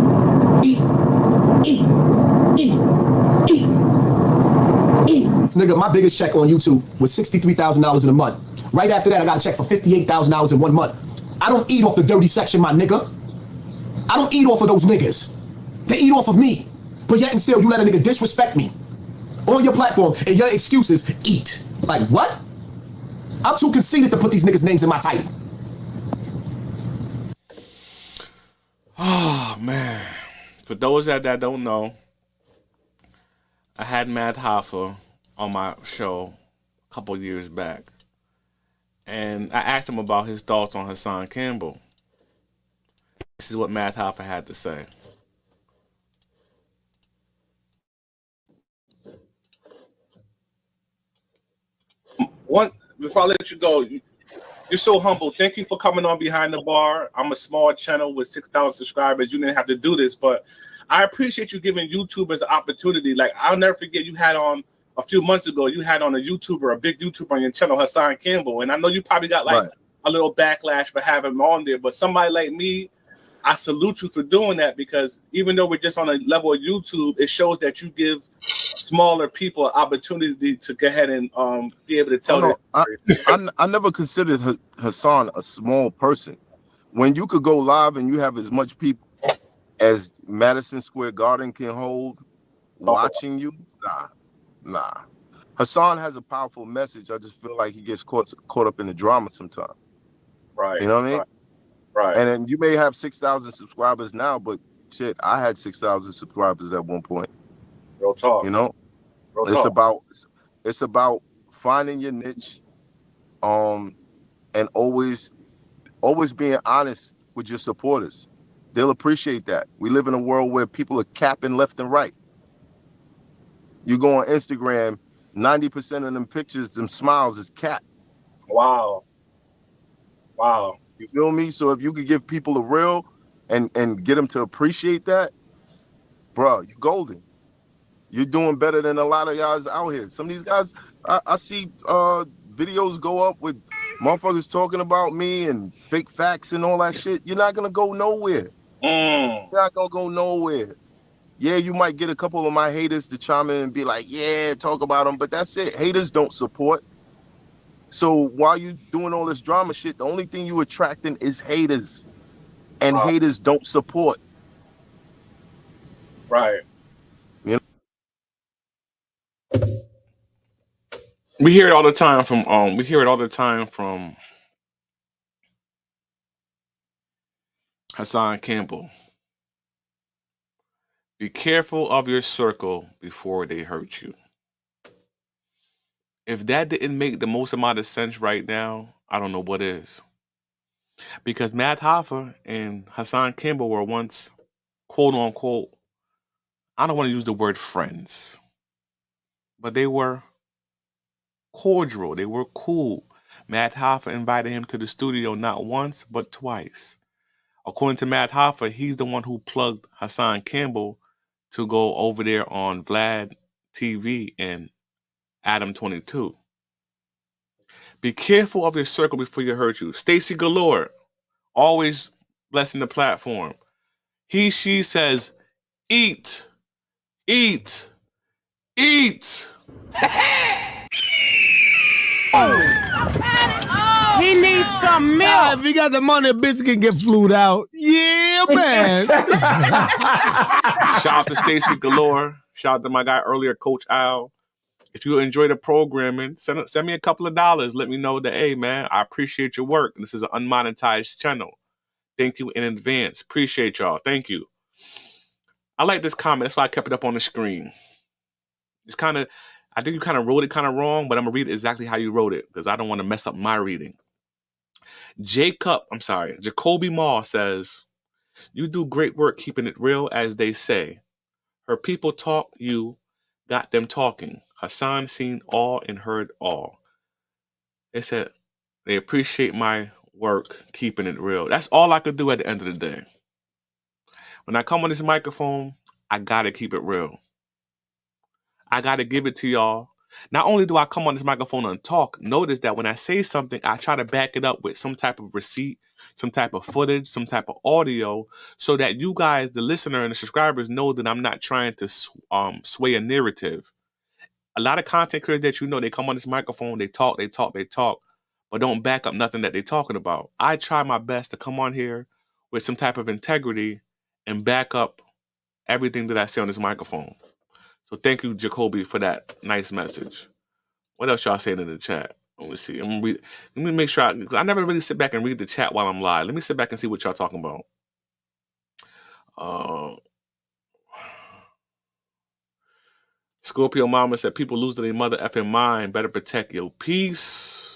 Nigga, my biggest check on YouTube was $63,000 in a month. Right after that, I got a check for $58,000 in 1 month. I don't eat off the dirty section, my nigga. I don't eat off of those niggas. They eat off of me. But yet and still, you let a nigga disrespect me on your platform, and your excuses eat. Like, what? I'm too conceited to put these niggas' names in my title. Oh, man. For those that don't know, I had Math Hoffa on my show a couple years back. And I asked him about his thoughts on Hassan Campbell. This is what Math Hoffa had to say. Before I let you go, you're so humble. Thank you for coming on Behind the Bar. I'm a small channel with 6,000 subscribers. You didn't have to do this, but I appreciate you giving YouTubers an opportunity. Like, I'll never forget, you had on a few months ago, you had on a big YouTuber on your channel, Hassan Campbell. And I know you probably got like a little backlash for having him on there, but somebody like me, I salute you for doing that, because even though we're just on a level of YouTube, it shows that you give smaller people an opportunity to go ahead and be able to tell their story. I never considered Hassan a small person. When you could go live and you have as much people as Madison Square Garden can hold watching you, nah. Hassan has a powerful message. I just feel like he gets caught up in the drama sometimes. Right. You know what I mean? Right. And then you may have 6,000 subscribers now, but shit, I had 6,000 subscribers at one point. Real talk. You know, Real it's talk. about finding your niche, and always being honest with your supporters. They'll appreciate that. We live in a world where people are capping left and right. You go on Instagram, 90% of them pictures, them smiles is cap. Wow. You feel me? So if you could give people a real and get them to appreciate that, bro, you're golden. You're doing better than a lot of guys out here. Some of these guys, I see videos go up with Motherfuckers talking about me and fake facts and all that shit. You're not gonna go nowhere. You're not gonna go nowhere. Yeah, you might get a couple of my haters to chime in and be like, yeah, talk about them, but that's it. Haters don't support. So while you doing all this drama shit, the only thing you attracting is haters. And haters don't support. Right. You know? We hear it all the time from Hassan Campbell. Be careful of your circle before they hurt you. If that didn't make the most amount of sense right now, I don't know what is. Because Math Hoffa and Hassan Campbell were once, quote unquote, I don't want to use the word friends, but they were cordial. They were cool. Math Hoffa invited him to the studio not once, but twice. According to Math Hoffa, he's the one who plugged Hassan Campbell to go over there on Vlad TV and Adam 22. Be careful of your circle before you hurt you. Stacy Galore, always blessing the platform. He, she says, eat, eat, eat. He needs some milk. If he got the money, a bitch can get flued out. Yeah, man. Shout out to Stacy Galore. Shout out to my guy earlier, Coach Al. If you enjoy the programming, send me a couple of dollars. Let me know that, hey, man, I appreciate your work. This is an unmonetized channel. Thank you in advance. Appreciate y'all. Thank you. I like this comment. That's why I kept it up on the screen. It's kind of, I think you kind of wrote it kind of wrong, but I'm going to read it exactly how you wrote it because I don't want to mess up my reading. Jacoby Maw says, you do great work keeping it real, as they say. Her people talk, you got them talking. Hassan seen all and heard all. They said they appreciate my work keeping it real. That's all I could do at the end of the day. When I come on this microphone, I got to keep it real. I got to give it to y'all. Not only do I come on this microphone and talk, notice that when I say something, I try to back it up with some type of receipt, some type of footage, some type of audio, so that you guys, the listener and the subscribers, know that I'm not trying to sway a narrative. A lot of content creators that you know, they come on this microphone, they talk, but don't back up nothing that they're talking about. I try my best to come on here with some type of integrity and back up everything that I say on this microphone. So thank you, Jacoby, for that nice message. What else y'all saying in the chat? Let me see. Let me make sure. I never really sit back and read the chat while I'm live. Let me sit back and see what y'all talking about. Scorpio Mama said, people lose their mother effing mind. Better protect your peace.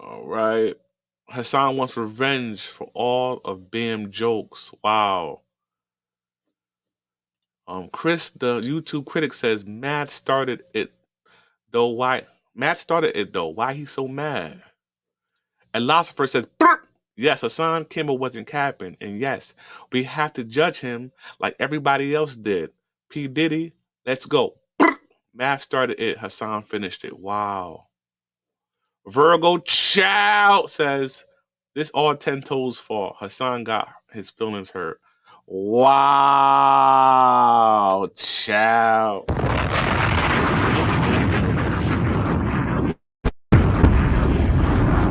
All right. Hassan wants revenge for all of Bam jokes. Wow. Chris, the YouTube critic, says Matt started it though. Why? Matt started it though. Why he so mad? And Philosopher says, yes, Hassan Campbell wasn't capping, and yes, we have to judge him like everybody else did. P. Diddy, let's go. Matt started it. Hassan finished it. Wow. Virgo Chow says, this all 10 toes fault. Hassan got his feelings hurt. Wow, chow.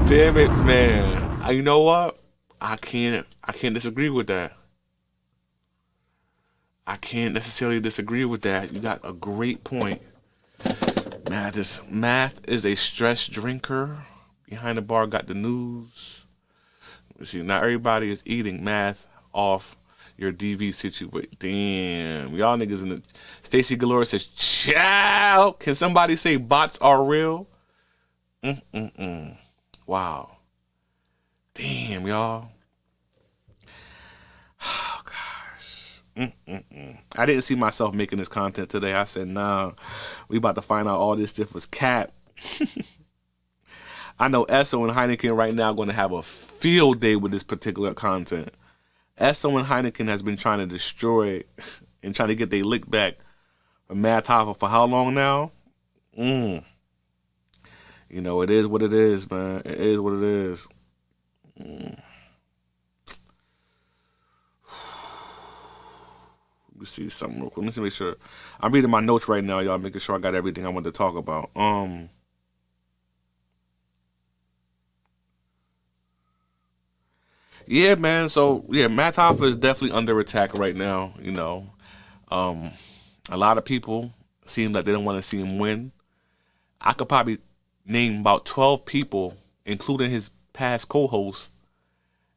Damn it, man. You know what? I can't disagree with that. I can't necessarily disagree with that. You got a great point. Math is a stress drinker. Behind the bar got the news. See, not everybody is eating Math off your DV situation. Damn. Y'all niggas in the... Stacy Galore says, chow. Can somebody say bots are real? Wow. Damn, y'all. Oh, gosh. I didn't see myself making this content today. I said, nah, we about to find out all this stuff was cap. I know Esso and Heineken right now are going to have a field day with this particular content. Esso and Heineken has been trying to destroy and trying to get their lick back from Math Hoffa for how long now? You know, it is what it is, man. It is what it is. Let me see something real quick. Let me make sure. I'm reading my notes right now, y'all, making sure I got everything I want to talk about. Yeah, man. So yeah, Math Hoffa is definitely under attack right now. You know, a lot of people seem like they don't want to see him win. I could probably name about 12 people, including his past co-hosts,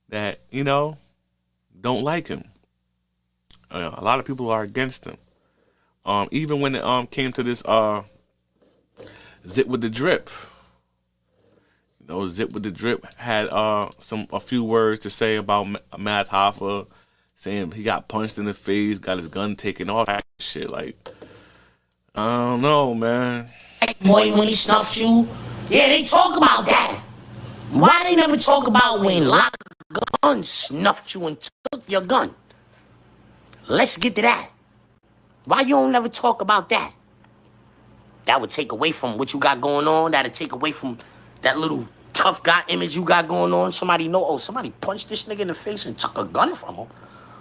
that, you know, don't like him. A lot of people are against him. Even when it came to this Zip with the Drip. You know, Zip with the Drip had a few words to say about Math Hoffa, saying he got punched in the face, got his gun taken, all that shit. Like, I don't know, man. Boy, when he snuffed you, yeah, they talk about that. Why they never talk about when Lock Gun snuffed you and took your gun? Let's get to that. Why you don't never talk about that? That would take away from what you got going on. That'd take away from that little tough guy image you got going on. Somebody know, oh, somebody punched this nigga in the face and took a gun from him.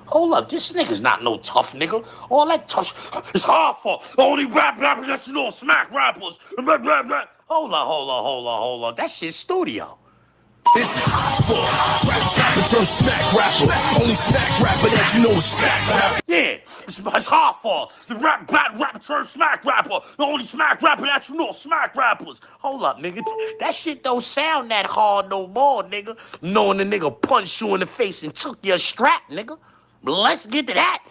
Hold up, this nigga's not no tough nigga. All that tough, it's hard for only rappers that you know, smack rappers. Blah, blah, blah. Hold on. That shit's studio. It's hot for trap turn smack rapper. Only smack rapper that you know is smack rapper. Yeah, it's hard for the rap turn smack rapper. The only smack rapper that you know, smack rappers. Hold up, nigga. That shit don't sound that hard no more, nigga. Knowing the nigga punched you in the face and took your strap, nigga. Let's get to that.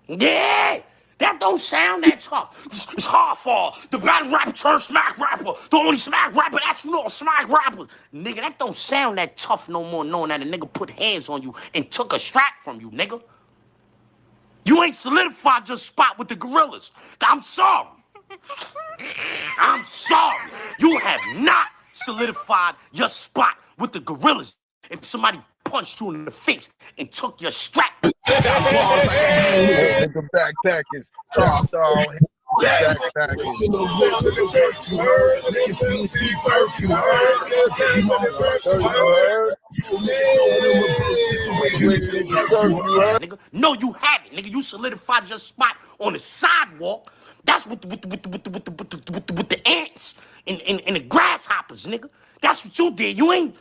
Yeah, that don't sound that tough. It's hard for the battle rapper turn smack rapper. The only smack rapper that you know, smack rappers. Nigga, that don't sound that tough no more, knowing that a nigga put hands on you and took a strap from you, nigga. You ain't solidified your spot with the gorillas. I'm sorry. I'm sorry. You have not solidified your spot with the gorillas. If somebody punched you in the face and took your strap. Got bars like a nigga backpackers. Backpackers. You heard? Looking fiend Steve Earth, you heard? It's a baby mama burst, you heard? Nigga, no, you haven't, nigga. You solidified your spot on the sidewalk. That's with the ants and the grasshoppers, nigga. That's what you did. You ain't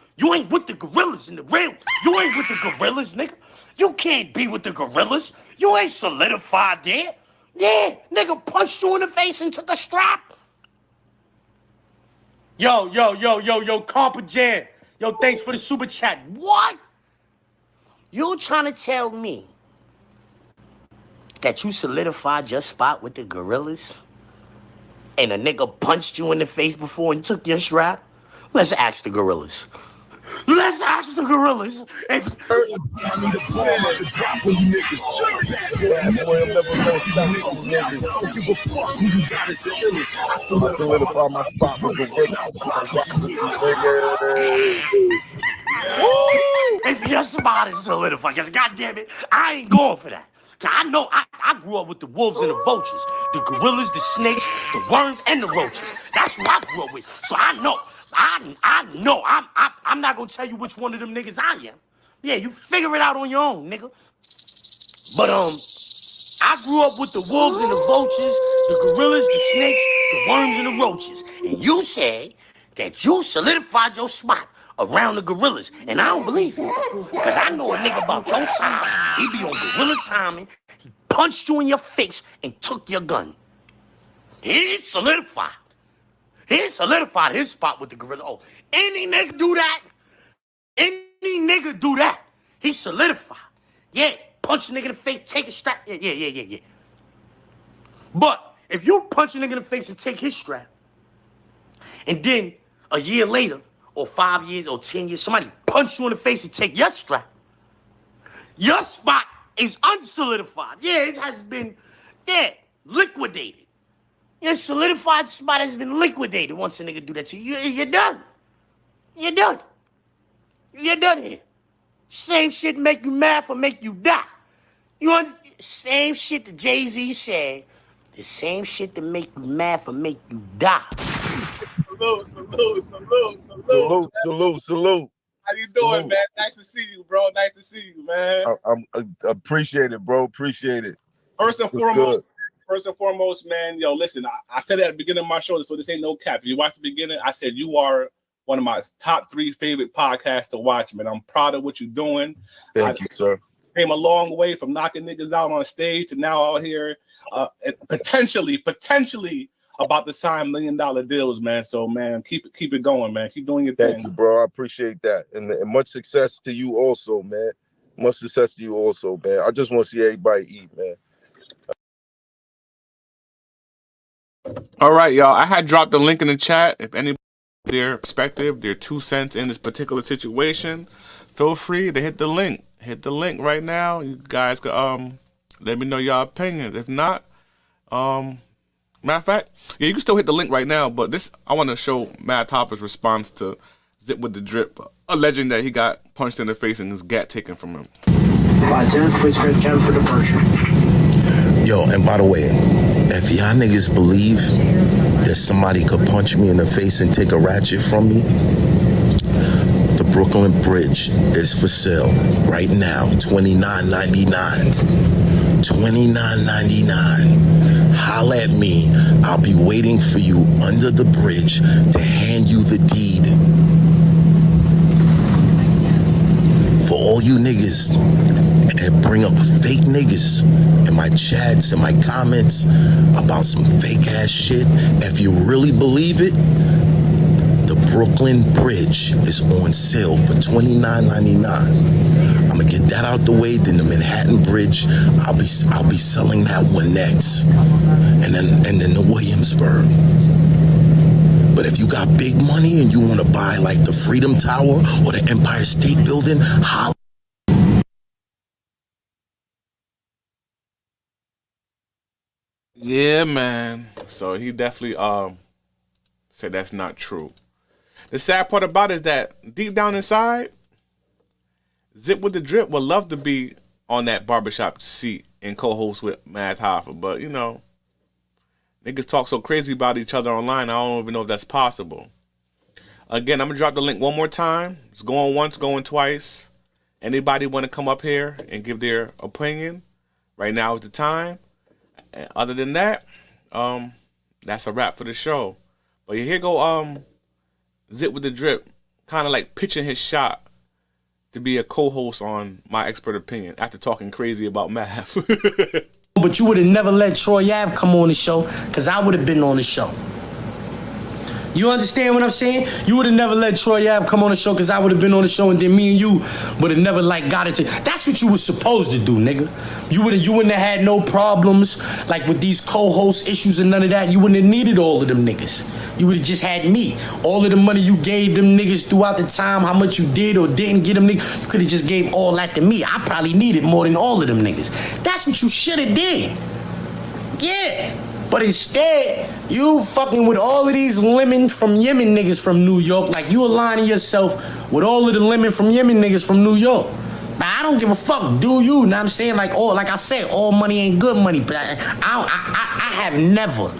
with the gorillas in the real. You ain't with the gorillas, nigga. You can't be with the gorillas. You ain't solidified there. Yeah, nigga punched you in the face and took a strap. Yo, Compa Jam. Yo, thanks for the super chat. What? You trying to tell me that you solidified your spot with the gorillas and a nigga punched you in the face before and took your strap? Let's ask the gorillas. Let's ask the gorillas. I need a bomb at the drop on you niggas. Don't give a fuck who you got is the illest. I solidify my spot with the If your spot is solidified, because goddamn it, I ain't going for that. Cause I know I grew up with the wolves and the vultures, the gorillas, the snakes, the worms, and the roaches. That's who I grew up with. So I know. I'm not gonna tell you which one of them niggas I am. Yeah, you figure it out on your own, nigga. But I grew up with the wolves and the vultures, the gorillas, the snakes, the worms, and the roaches. And you said that you solidified your spot around the gorillas, and I don't believe you. Because I know a nigga about your size. He be on gorilla timing. He punched you in your face and took your gun. He solidified. He solidified his spot with the gorilla. Oh, any nigga do that? Any nigga do that? He solidified. Yeah, punch a nigga in the face, take a strap. Yeah. But if you punch a nigga in the face and take his strap, and then a year later, or 5 years, or 10 years, somebody punch you in the face and take your strap, your spot is unsolidified. Yeah, it has been, liquidated. Your solidified spot has been liquidated once a nigga do that to you. You're done. You're done. You're done here. Same shit make you mad for make you die. Same shit that Jay-Z said. The same shit that make you mad for make you die. Salute. How you doing, man? Nice to see you, bro. Nice to see you, man. I appreciate it, bro. Appreciate it. First and foremost, man, yo, listen, I said it at the beginning of my show, so this ain't no cap. If you watch the beginning, I said you are one of my top 3 favorite podcasts to watch, man. I'm proud of what you're doing. Thank you, sir. Came a long way from knocking niggas out on stage to now out here and potentially about to sign $1 million deals, man. So, man, keep it going, man. Keep doing your thing. Thank you, bro. I appreciate that. And much success to you also, man. Much success to you also, man. I just want to see everybody eat, man. All right, y'all. I had dropped the link in the chat. If anybody their perspective, their 2 cents in this particular situation, feel free to hit the link. Hit the link right now. You guys can let me know your opinions. If not, matter of fact, yeah, you can still hit the link right now. But this, I want to show Math Hoffa's response to Zip with the Drip, alleging that he got punched in the face and his gat taken from him. Please create cam for departure. Yo, and by the way, if y'all niggas believe that somebody could punch me in the face and take a ratchet from me, the Brooklyn Bridge is for sale right now, $29.99. $29.99. Holla at me. I'll be waiting for you under the bridge to hand you the deed. For all you niggas and bring up fake niggas in my chats and my comments about some fake ass shit, if you really believe it, the Brooklyn Bridge is on sale for $29.99. I'm gonna get that out the way. Then the Manhattan Bridge, I'll be selling that one next, and then the Williamsburg. But if you got big money and you want to buy like the Freedom Tower or the Empire State Building, holla. Yeah, man. So he definitely said that's not true. The sad part about it is that deep down inside, Zip with the Drip would love to be on that barbershop seat and co-host with Math Hoffa, but you know, niggas talk so crazy about each other online, I don't even know if that's possible. Again, I'm gonna drop the link one more time. It's going once, going twice. Anybody want to come up here and give their opinion? Right now is the time. And other than that, that's a wrap for the show. But here go Zip with the Drip, kind of like pitching his shot to be a co-host on My Expert Opinion after talking crazy about math. But you would have never let Troy Ave come on the show, because I would have been on the show. You understand what I'm saying? You would have never let Troy Ave come on the show, because I would have been on the show, and then me and you would have never got it. That's what you were supposed to do, nigga. You wouldn't have had no problems like with these co-host issues and none of that. You wouldn't have needed all of them niggas. You would have just had me. All of the money you gave them niggas throughout the time, how much you did or didn't get them niggas, you could have just gave all that to me. I probably needed more than all of them niggas. That's what you should have did. Yeah. But instead, you fucking with all of these women from Yemen niggas from New York, like you aligning yourself with all of the women from Yemen niggas from New York. But I don't give a fuck, do you? Know what I'm saying? Like I said, all money ain't good money. But I have never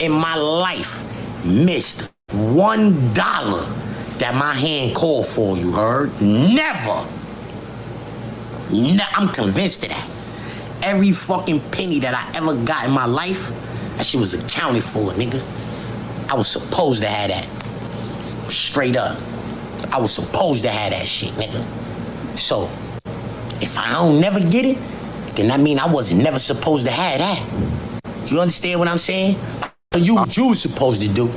in my life missed $1 that my hand called for, you heard? Never. I'm convinced of that. Every fucking penny that I ever got in my life, that shit was accounted for, nigga. I was supposed to have that. Straight up. I was supposed to have that shit, nigga. So, if I don't never get it, then that mean I wasn't never supposed to have that. You understand what I'm saying? You what you was supposed to do.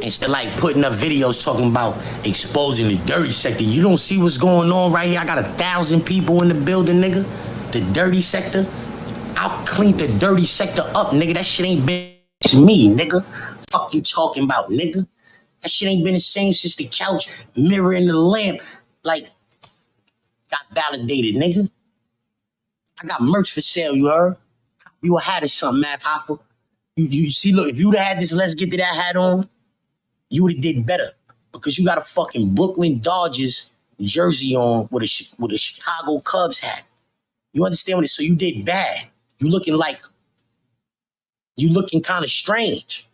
Instead of like putting up videos talking about exposing the dirty sector. You don't see what's going on right here? I got 1,000 people in the building, nigga. The dirty sector. I'll clean the dirty sector up, nigga. That shit ain't been to me, nigga. Fuck you talking about, nigga. That shit ain't been the same since the couch, mirror, and the lamp, like, got validated, nigga. I got merch for sale, you heard? You would have had something, Math Hoffa. You see, look, if you would have had this Let's Get to That hat on, you would have did better. Because you got a fucking Brooklyn Dodgers jersey on with a Chicago Cubs hat. You understand what it is? So you did bad. You looking kind of strange.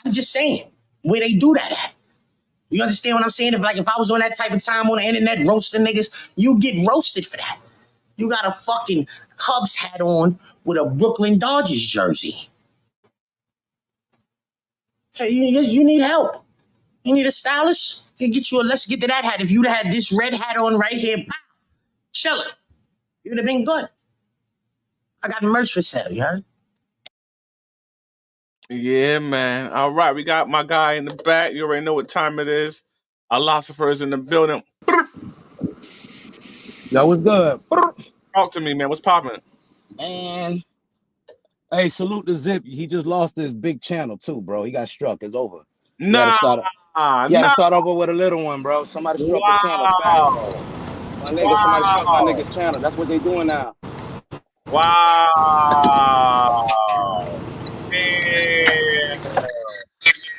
I'm just saying, where they do that at. You understand what I'm saying? If I was on that type of time on the internet roasting niggas, you get roasted for that. You got a fucking Cubs hat on with a Brooklyn Dodgers jersey. Hey, you need help. You need a stylist? Let's get to that hat. If you'd had this red hat on right here, chilling, you'd have been good. I got merch for sale, you heard? Yeah, man. All right, we got my guy in the back. You already know what time it is. Our philosopher is in the building. Yo, what's good? Talk to me, man. What's popping? Man. Hey, salute to Zip. He just lost his big channel too, bro. He got struck. It's over. You gotta start over with a little one, bro. Somebody struck his channel, fam. My nigga, somebody struck my nigga's channel. That's what they doing now. Wow.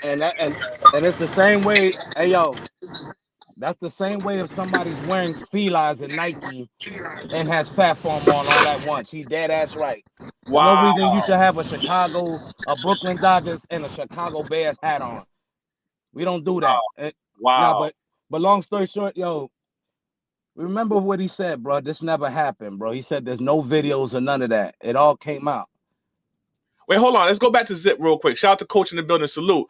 And it's the same way. Hey, yo, that's the same way if somebody's wearing Feli's and Nike and has Fat Form on all at once. He dead ass right. For no reason you should have a Brooklyn Dodgers and a Chicago Bears hat on. We don't do that. Wow. But long story short, yo, remember what he said, bro. This never happened, bro. He said there's no videos or none of that. It all came out. Wait, hold on. Let's go back to Zip real quick. Shout out to Coach in the building. Salute.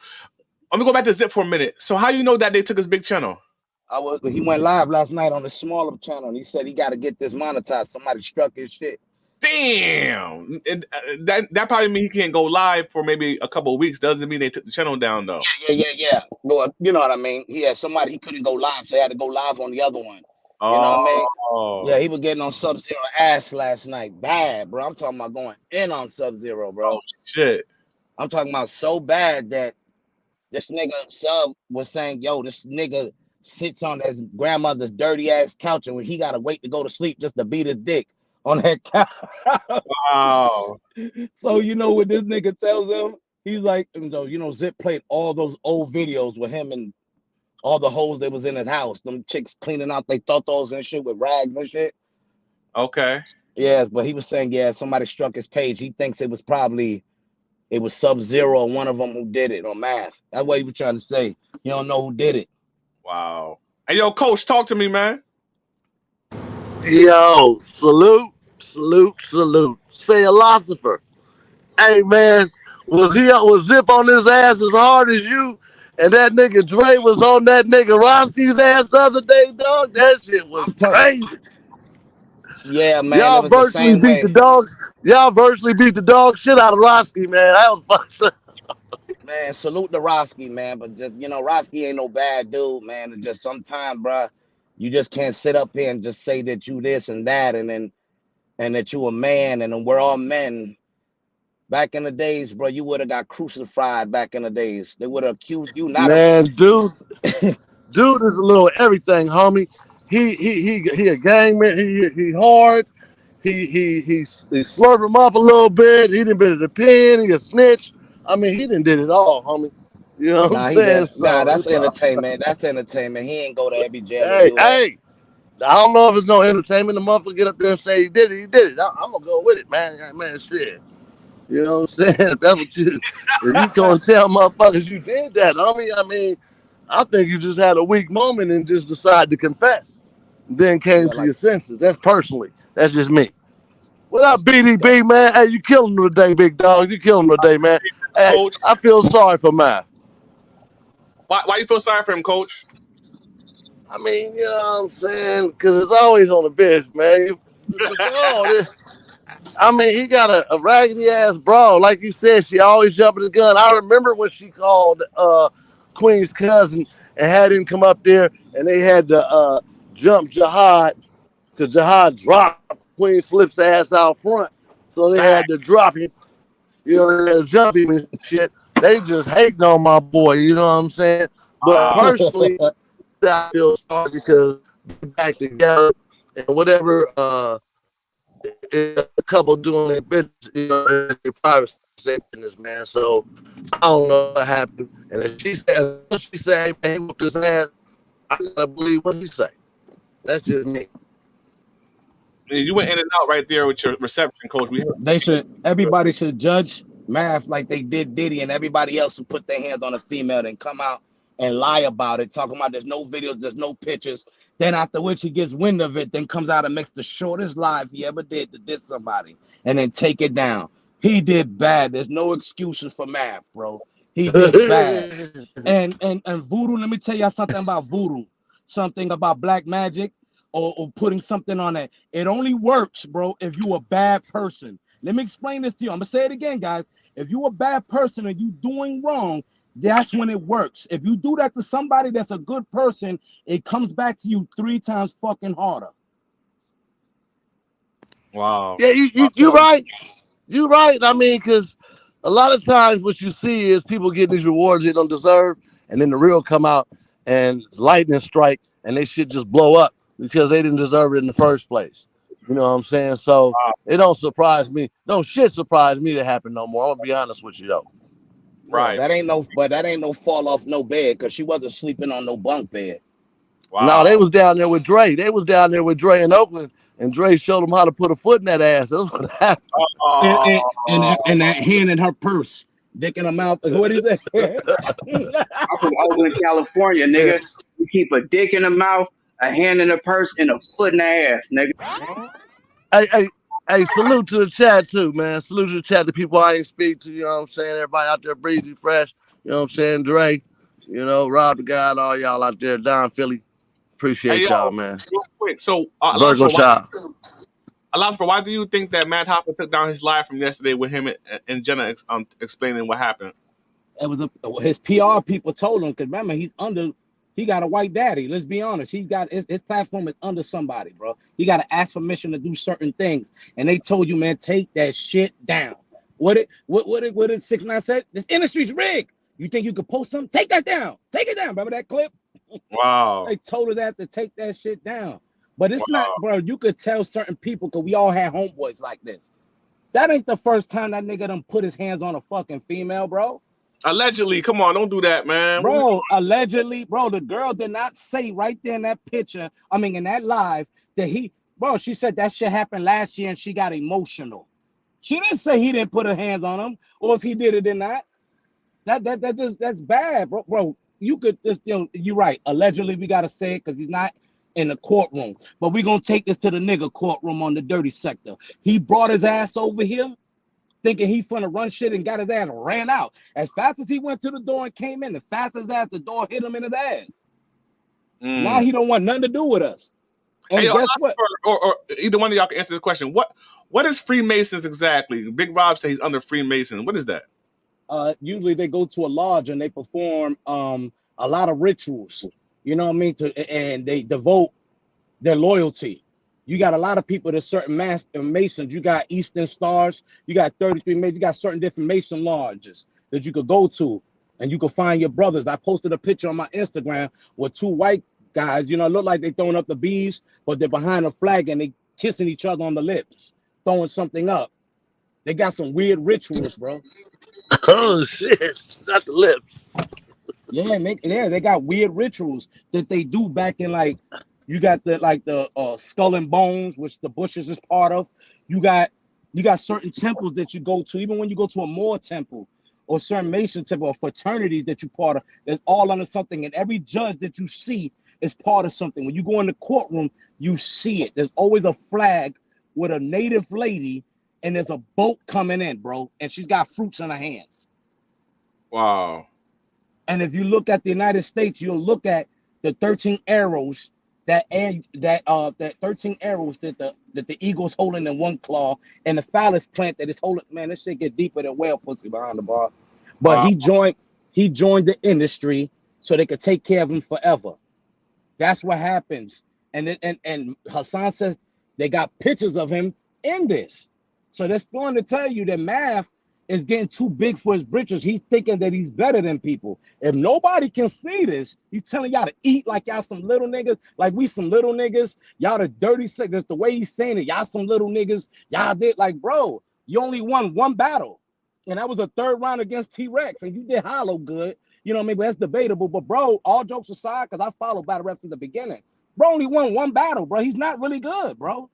Let me go back to Zip for a minute. So how you know that they took his big channel? He went live last night on the smaller channel, and he said he got to get this monetized. Somebody struck his shit. Damn. And that probably means he can't go live for maybe a couple of weeks. Doesn't mean they took the channel down, though. Yeah. Well, you know what I mean? He couldn't go live, so he had to go live on the other one. You know what I mean? Yeah, he was getting on Sub-Zero ass last night. Bad, bro. I'm talking about going in on Sub-Zero, bro. Oh, shit. I'm talking about so bad that this nigga Sub was saying, yo, this nigga sits on his grandmother's dirty ass couch and when he gotta wait to go to sleep just to beat his dick on that couch. Wow. So you know what this nigga tells him? He's like, you know, Zip played all those old videos with him and all the hoes that was in his house. Them chicks cleaning out their totos and shit with rags and shit. Okay. Yes, but he was saying, yeah, somebody struck his page. He thinks it was Sub-Zero or one of them who did it on Math. That's what he was trying to say. You don't know who did it. Wow. Hey, yo, Coach, talk to me, man. Yo, salute. Philosopher. Hey, man, was Zip on his ass as hard as you? And that nigga Dre was on that nigga Roski's ass the other day, dog. That shit was crazy. Yeah, man. Y'all virtually beat the dog shit out of Roski, man. That was fucked. Man, salute to Roski, man. But just, you know, Roski ain't no bad dude, man. And just sometimes, bro, you just can't sit up here and just say that you this and that and that you a man and then we're all men. Back in the days, bro, you would have got crucified back in the days. They would have accused you not dude is a little everything, homie. He a gangman. He hard. He slurp him up a little bit. He done been at the pen. He a snitch. I mean, he done did it all, homie. You know what I'm saying? That's entertainment. That's entertainment. He ain't go to every jail. Hey, I don't know if it's no entertainment. The motherfucker get up there and say he did it. He did it. I'm gonna go with it, man. Man, shit. You know what I'm saying? If that's what if you gonna tell motherfuckers you did that, homie, I mean, I think you just had a weak moment and just decided to confess. Then came to your senses. That's just me. What up, BDB, man? Hey, you killing him today, big dog. You killing him today, man. Hey, Coach, I feel sorry for Math. Why you feel sorry for him, Coach? I mean, you know what I'm saying? Because it's always on the bench, man. I mean, he got a raggedy ass bra. Like you said, she always jumping the gun. I remember when she called Queen's cousin and had him come up there and they had to jump Jihad because Jihad dropped Queen's Flip's ass out front. So they had to drop him. You know, they had to jump him and shit. They just hating on my boy, you know what I'm saying? But personally, I feel sorry because they're back together and whatever a couple doing their business, you know, their private business, man. So I don't know what happened. And if she said, hey, he whooped his ass, I gotta believe what he say. That's just me. You went in and out right there with your reception, Coach. Everybody should judge Math like they did Diddy and everybody else who put their hands on a female, then come out and lie about it, talking about there's no videos, there's no pictures. Then after which he gets wind of it, then comes out and makes the shortest live he ever did to diss somebody, and then take it down. He did bad. There's no excuses for Math, bro. He did bad. And voodoo, let me tell y'all something about voodoo. Something about black magic or putting something on it. It only works, bro, if you a bad person. Let me explain this to you. I'm gonna say it again, guys. If you a bad person and you doing wrong, that's when it works. If you do that to somebody that's a good person, it comes back to you 3 times fucking harder. Wow. Yeah, you right. You right. I mean, because a lot of times what you see is people getting these rewards they don't deserve, and then the real come out and lightning strike, and they should just blow up because they didn't deserve it in the first place. You know what I'm saying? So it don't surprise me. No shit surprise me to happen no more. I'm gonna be honest with you though. Right. That ain't no fall off no bed because she wasn't sleeping on no bunk bed. Wow. No, they was down there with Dre. They was down there with Dre in Oakland, and Dre showed them how to put a foot in that ass. That's what happened. And that hand in her purse, dick in her mouth. What is that? I'm from Oakland, California, nigga. You keep a dick in the mouth, a hand in the purse, and a foot in the ass, nigga. Hey, salute to the chat too, man. Salute to the chat, the people I ain't speak to, you know what I'm saying? Everybody out there, Breezy Fresh, you know what I'm saying? Dre, you know, Rob the God, all y'all out there, Don Philly. Appreciate y'all, man. Real quick. So, Virgo Child. Alonso, why do you think that Matt Hoffa took down his live from yesterday with him and Jenna explaining what happened? It was his PR people told him, because remember, he got a white daddy. Let's be honest. He got his platform is under somebody, bro. He got to ask permission to do certain things. And they told you, man, take that shit down. What did 6ix9ine said? This industry's rigged. You think you could post something? Take that down. Take it down. Remember that clip? Wow. They told her that to take that shit down. But it's not, bro. You could tell certain people, because we all had homeboys like this. That ain't the first time that nigga done put his hands on a fucking female, bro. Allegedly, come on, don't do that, man. Bro, allegedly, bro, the girl did not say right there in that picture, in that live, that she said that shit happened last year and she got emotional. She didn't say he didn't put her hands on him, or if he did it or not. That's bad, bro. Bro, you could just, you're right. Allegedly, we gotta say it because he's not in the courtroom. But we're gonna take this to the nigga courtroom on the dirty sector. He brought his ass over here thinking he finna run shit and got his ass ran out. As fast as he went to the door and came in, the fastest as the door hit him in his ass. Now he don't want nothing to do with us. And hey, guess what? Or either one of y'all can answer this question. What is Freemasons exactly? Big Rob says he's under Freemason. What is that? Usually they go to a lodge and they perform a lot of rituals. You know what I mean? And they devote their loyalty. You got a lot of people that certain Masons. You got Eastern Stars. You got 33 Masons. You got certain different Mason lodges that you could go to, and you could find your brothers. I posted a picture on my Instagram with 2 white guys. Look like they throwing up the bees, but they're behind a flag and they kissing each other on the lips, throwing something up. They got some weird rituals, bro. Oh shit! Not the lips. Yeah, they got weird rituals that they do back in you got the skull and bones, which the bushes is part of. You got certain temples that you go to, even when you go to a Moor temple or certain Mason temple or fraternity that you part of, it's all under something. And every judge that you see is part of something. When you go in the courtroom, you see it. There's always a flag with a native lady, and there's a boat coming in, bro, and she's got fruits in her hands. Wow. And if you look at the United States, you'll look at the 13 arrows that 13 arrows that the eagle's holding in one claw, and the phallus plant that is holding. Man, this shit get deeper than whale pussy behind the bar. But he joined the industry so they could take care of him forever. That's what happens. And Hassan says they got pictures of him in this. So that's going to tell you that Math is getting too big for his britches. He's thinking that he's better than people. If nobody can see this, he's telling y'all to eat like y'all some little niggas, like we some little niggas. Y'all the dirty sick. That's the way he's saying it. Y'all some little niggas. Y'all did bro, you only won 1 battle. And that was a 3rd round against T-Rex. And you did hollow good. You know what I mean? But that's debatable. But bro, all jokes aside, because I followed battle reps in the beginning. Bro only won 1 battle, bro. He's not really good, bro.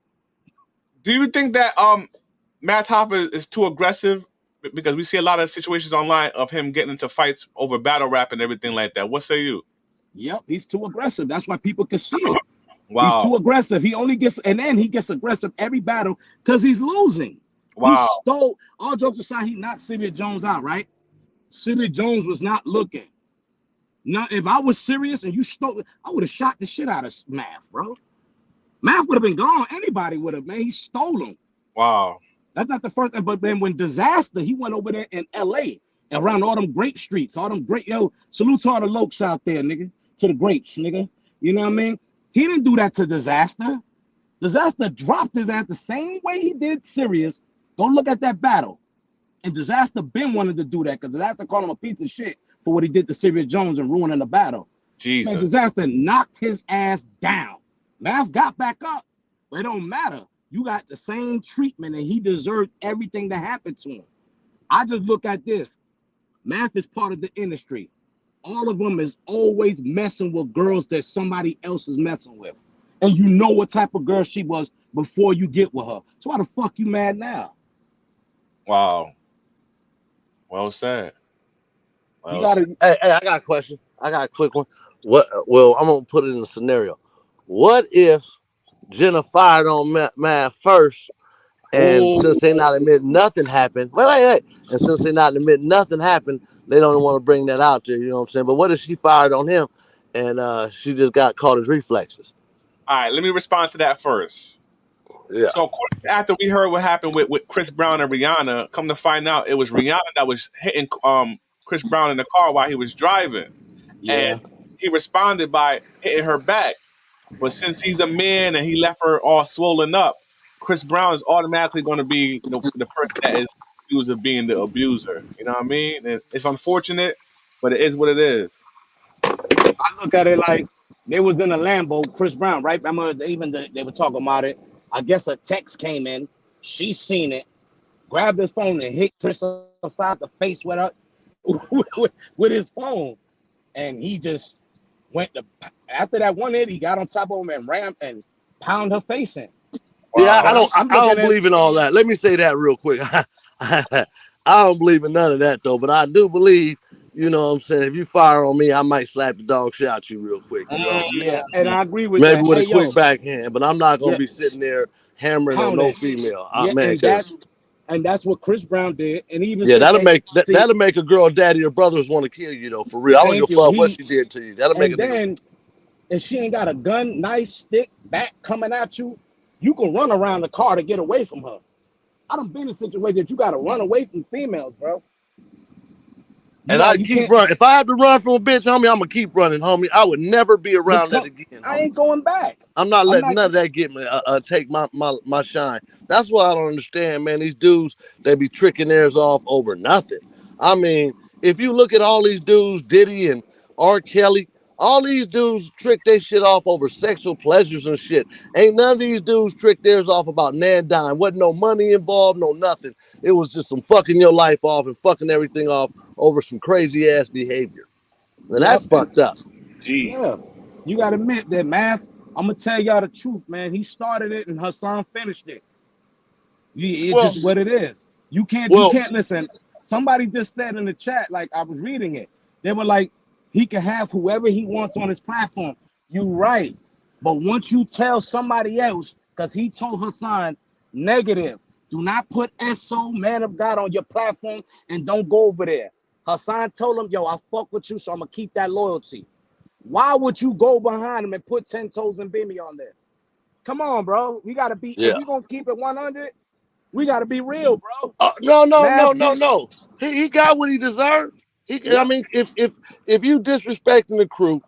Do you think that Math Hoffa is too aggressive Because we see a lot of situations online of him getting into fights over battle rap and everything like that. What say you? Yep, he's too aggressive. That's why people can see it. Wow. He's too aggressive. He only gets, and then he gets aggressive every battle because he's losing. Wow. He stole, all jokes aside, he knocked Serious Jones out, right? Serious Jones was not looking. Now, if I was serious and you stole, I would have shot the shit out of Math, bro. Math would have been gone. Anybody would have, man. He stole him. Wow. That's not the first thing. But then when Disaster, he went over there in LA around all them grape streets, all them great, salute to all the lokes out there, nigga. To the grapes, nigga. You know what I mean? He didn't do that to Disaster. Disaster dropped his ass the same way he did Serious. Go look at that battle. And Disaster been wanted to do that because Disaster called him a piece of shit for what he did to Serious Jones and ruining the battle. Jesus. Man, Disaster knocked his ass down. Math got back up, but it don't matter. You got the same treatment and he deserved everything that happened to him. I just look at this. Math is part of the industry. All of them is always messing with girls that somebody else is messing with. And you know what type of girl she was before you get with her. So why the fuck you mad now? Wow. Well said. Hey, I got a question. I got a quick one. Well, I'm gonna put it in a scenario. What if Jenna fired on Math first, and since they not admit nothing happened, wait, and since they not admit nothing happened, they don't want to bring that out there. You know what I'm saying? But what if she fired on him, and she just got caught his reflexes? All right, let me respond to that first. Yeah. So after we heard what happened with Chris Brown and Rihanna, come to find out it was Rihanna that was hitting Chris Brown in the car while he was driving. Yeah. And he responded by hitting her back. But since he's a man and he left her all swollen up, Chris Brown is automatically going to be the person that is accused of being the abuser. You know what I mean? And it's unfortunate, but it is what it is. I look at it like they was in a Lambo, Chris Brown, right? I remember they were talking about it. I guess a text came in. She seen it, grabbed his phone and hit Chris upside the face with his phone. And he just went to, after that one hit, he got on top of him and ran and pound her face in. Yeah, I don't believe in all that. Let me say that real quick. I don't believe in none of that though, but I do believe, you know what I'm saying, if you fire on me, I might slap the dog shit out you real quick. You know? Yeah, and I agree with maybe that. with a quick backhand, but I'm not gonna be sitting there hammering on no female. And that's what Chris Brown did. And he even that'll make a girl daddy or brothers want to kill you though, for real. I don't give a fuck what she did to you. That'll make a nigga. If she ain't got a gun, knife, stick, back coming at you, you can run around the car to get away from her. I done been in a situation that you got to run away from females, bro. And I keep running. If I have to run from a bitch, homie, I'm gonna keep running, homie. I would never be around that again. I ain't going back. I'm not letting none of that get me take my shine. That's what I don't understand, man. These dudes, they be tricking theirs off over nothing. I mean, if you look at all these dudes, Diddy and R. Kelly, all these dudes trick their shit off over sexual pleasures and shit. Ain't none of these dudes trick theirs off about nan-dime. Wasn't no money involved, no nothing. It was just some fucking your life off and fucking everything off over some crazy ass behavior. And that's fucked up. Gee. Yeah. You gotta admit that Math, I'm gonna tell y'all the truth, man. He started it and Hassan finished it. It's just what it is. You can't listen. Somebody just said in the chat, like I was reading it, they were like, he can have whoever he wants on his platform. You right. But once you tell somebody else, because he told Hassan, negative, do not put SO, man of God, on your platform and don't go over there. Hassan told him, yo, I fuck with you, so I'm going to keep that loyalty. Why would you go behind him and put 10 toes and Bimmy on there? Come on, bro. We got to be, if we going to keep it 100, we got to be real, bro. No. He got what he deserved. I mean, if you disrespecting the crew,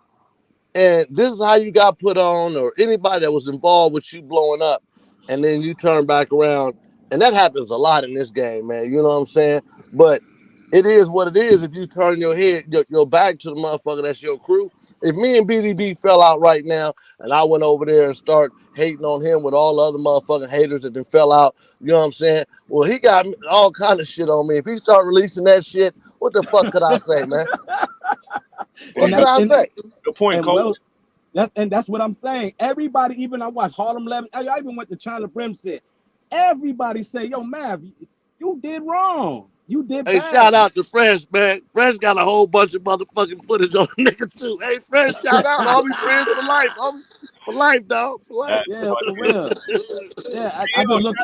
and this is how you got put on, or anybody that was involved with you blowing up, and then you turn back around, and that happens a lot in this game, man. You know what I'm saying? But it is what it is. If you turn your head, your back to the motherfucker that's your crew. If me and BDB fell out right now, and I went over there and start hating on him with all the other motherfucking haters that then fell out, you know what I'm saying? Well, he got all kind of shit on me. If he start releasing that shit, what the fuck could I say, man? What could I say? Good point, Coach. That's what I'm saying. Everybody, even I watched Harlem 11. I even went to China Brim shit. Everybody say, yo, Mav, you did wrong. You did Hey, bad. shout out to Fresh, man. Fresh got a whole bunch of motherfucking footage on the nigga too. Hey, Fresh, shout out, homie. Friends for life, homie. For life, dog. For life. Yeah, for real. Yeah, I Yo, just look.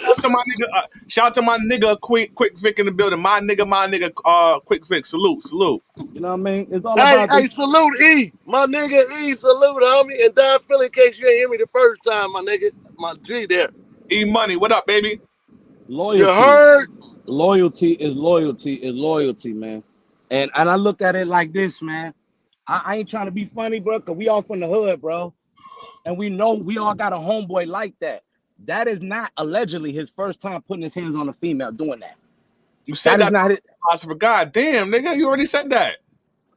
shout out to my nigga, Quick Vic in the building. My nigga, Quick Vic. Salute. You know what I mean? It's all Hey, about this. salute E. My nigga E, salute, homie. And Don Philly, in case you ain't hear me the first time, my nigga. My G there. E Money, what up, baby? Loyalty. You heard? Loyalty is loyalty, man. And I look at it like this, man. I ain't trying to be funny, bro, because we all from the hood, bro. And we know we all got a homeboy like that. That is not allegedly his first time putting his hands on a female doing that. You said that, not it. God damn, nigga, you already said that.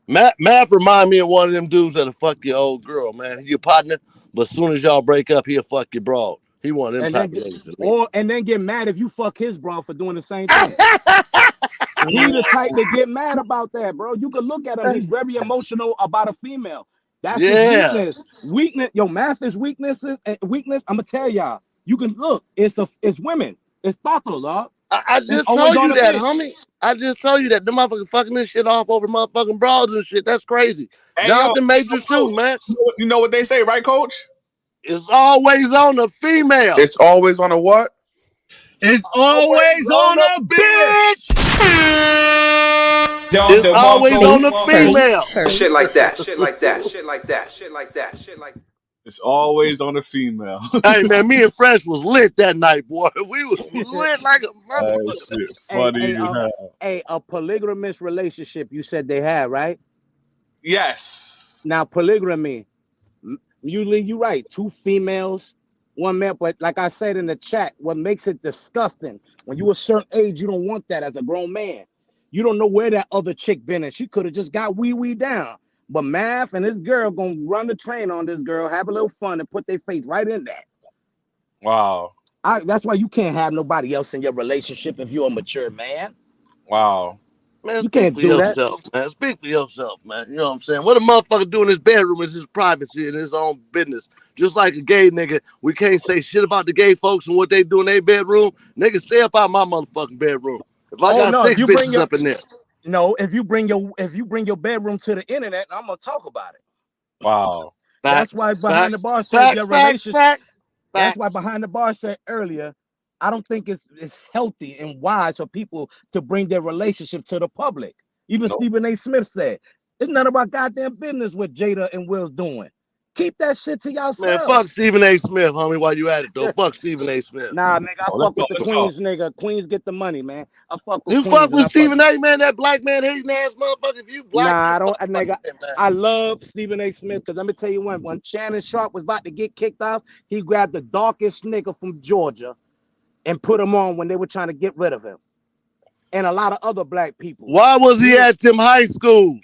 Math remind me of one of them dudes that'll fuck your old girl, man. Your partner, but as soon as y'all break up, he'll fuck your broad. He one of them type of niggas. And then get mad if you fuck his bro for doing the same thing. He the type to get mad about that, bro. You can look at him. He's very emotional about a female. That's his weakness. Yo, Math is weakness. I'm gonna tell y'all. You can look. It's women. It's thoughtful, dog. I just told you that, homie. I just told you that. The motherfucker fucking this shit off over motherfucking broads and shit. That's crazy. Hey, Jonathan Majors too, man. You know what they say, right, Coach? It's always on the female. It's always on a what? It's always on a bitch. It's always on the female. Shit like that. It's always on the female. Hey man, me and Fresh was lit that night, boy. We was lit like a motherfucker. Funny. A polygamous relationship. You said they had, right? Yes. Now polygamy. Usually you're right. 2 females, 1 male. But like I said in the chat, what makes it disgusting, when you're a certain age, you don't want that as a grown man. You don't know where that other chick been, and she could have just got wee down. But Math and his girl gonna run the train on this girl, have a little fun, and put their face right in that. Wow. That's why you can't have nobody else in your relationship if you're a mature man. Wow. Man, You can't speak for do yourself, man. Speak for yourself, man. You know what I'm saying? What a motherfucker do in his bedroom is his privacy and his own business. Just like a gay nigga, we can't say shit about the gay folks and what they do in their bedroom. Niggas, stay up out my motherfucking bedroom. If I got 6 bitches up in there. No, if you bring your bedroom to the internet, I'm gonna talk about it. Wow. That's why behind the bar said your relationship. That's why behind the bar said earlier, I don't think it's healthy and wise for people to bring their relationship to the public. Even Stephen A. Smith said, it's none of our goddamn business what Jada and Will's doing. Keep that shit to yourself. Man, fuck Stephen A. Smith, homie, while you at it, though. Fuck Stephen A. Smith. Nah, nigga, I fuck with the Queens, nigga. Queens get the money, man. I fuck with You Queens. fuck with Stephen A., man, that black man hating ass motherfucker. If you black, nah, I don't, nigga. I love Stephen A. Smith because let me tell you when Shannon Sharp was about to get kicked off, he grabbed the darkest nigga from Georgia and put him on when they were trying to get rid of him. And a lot of other black people. Why was he at them high schools?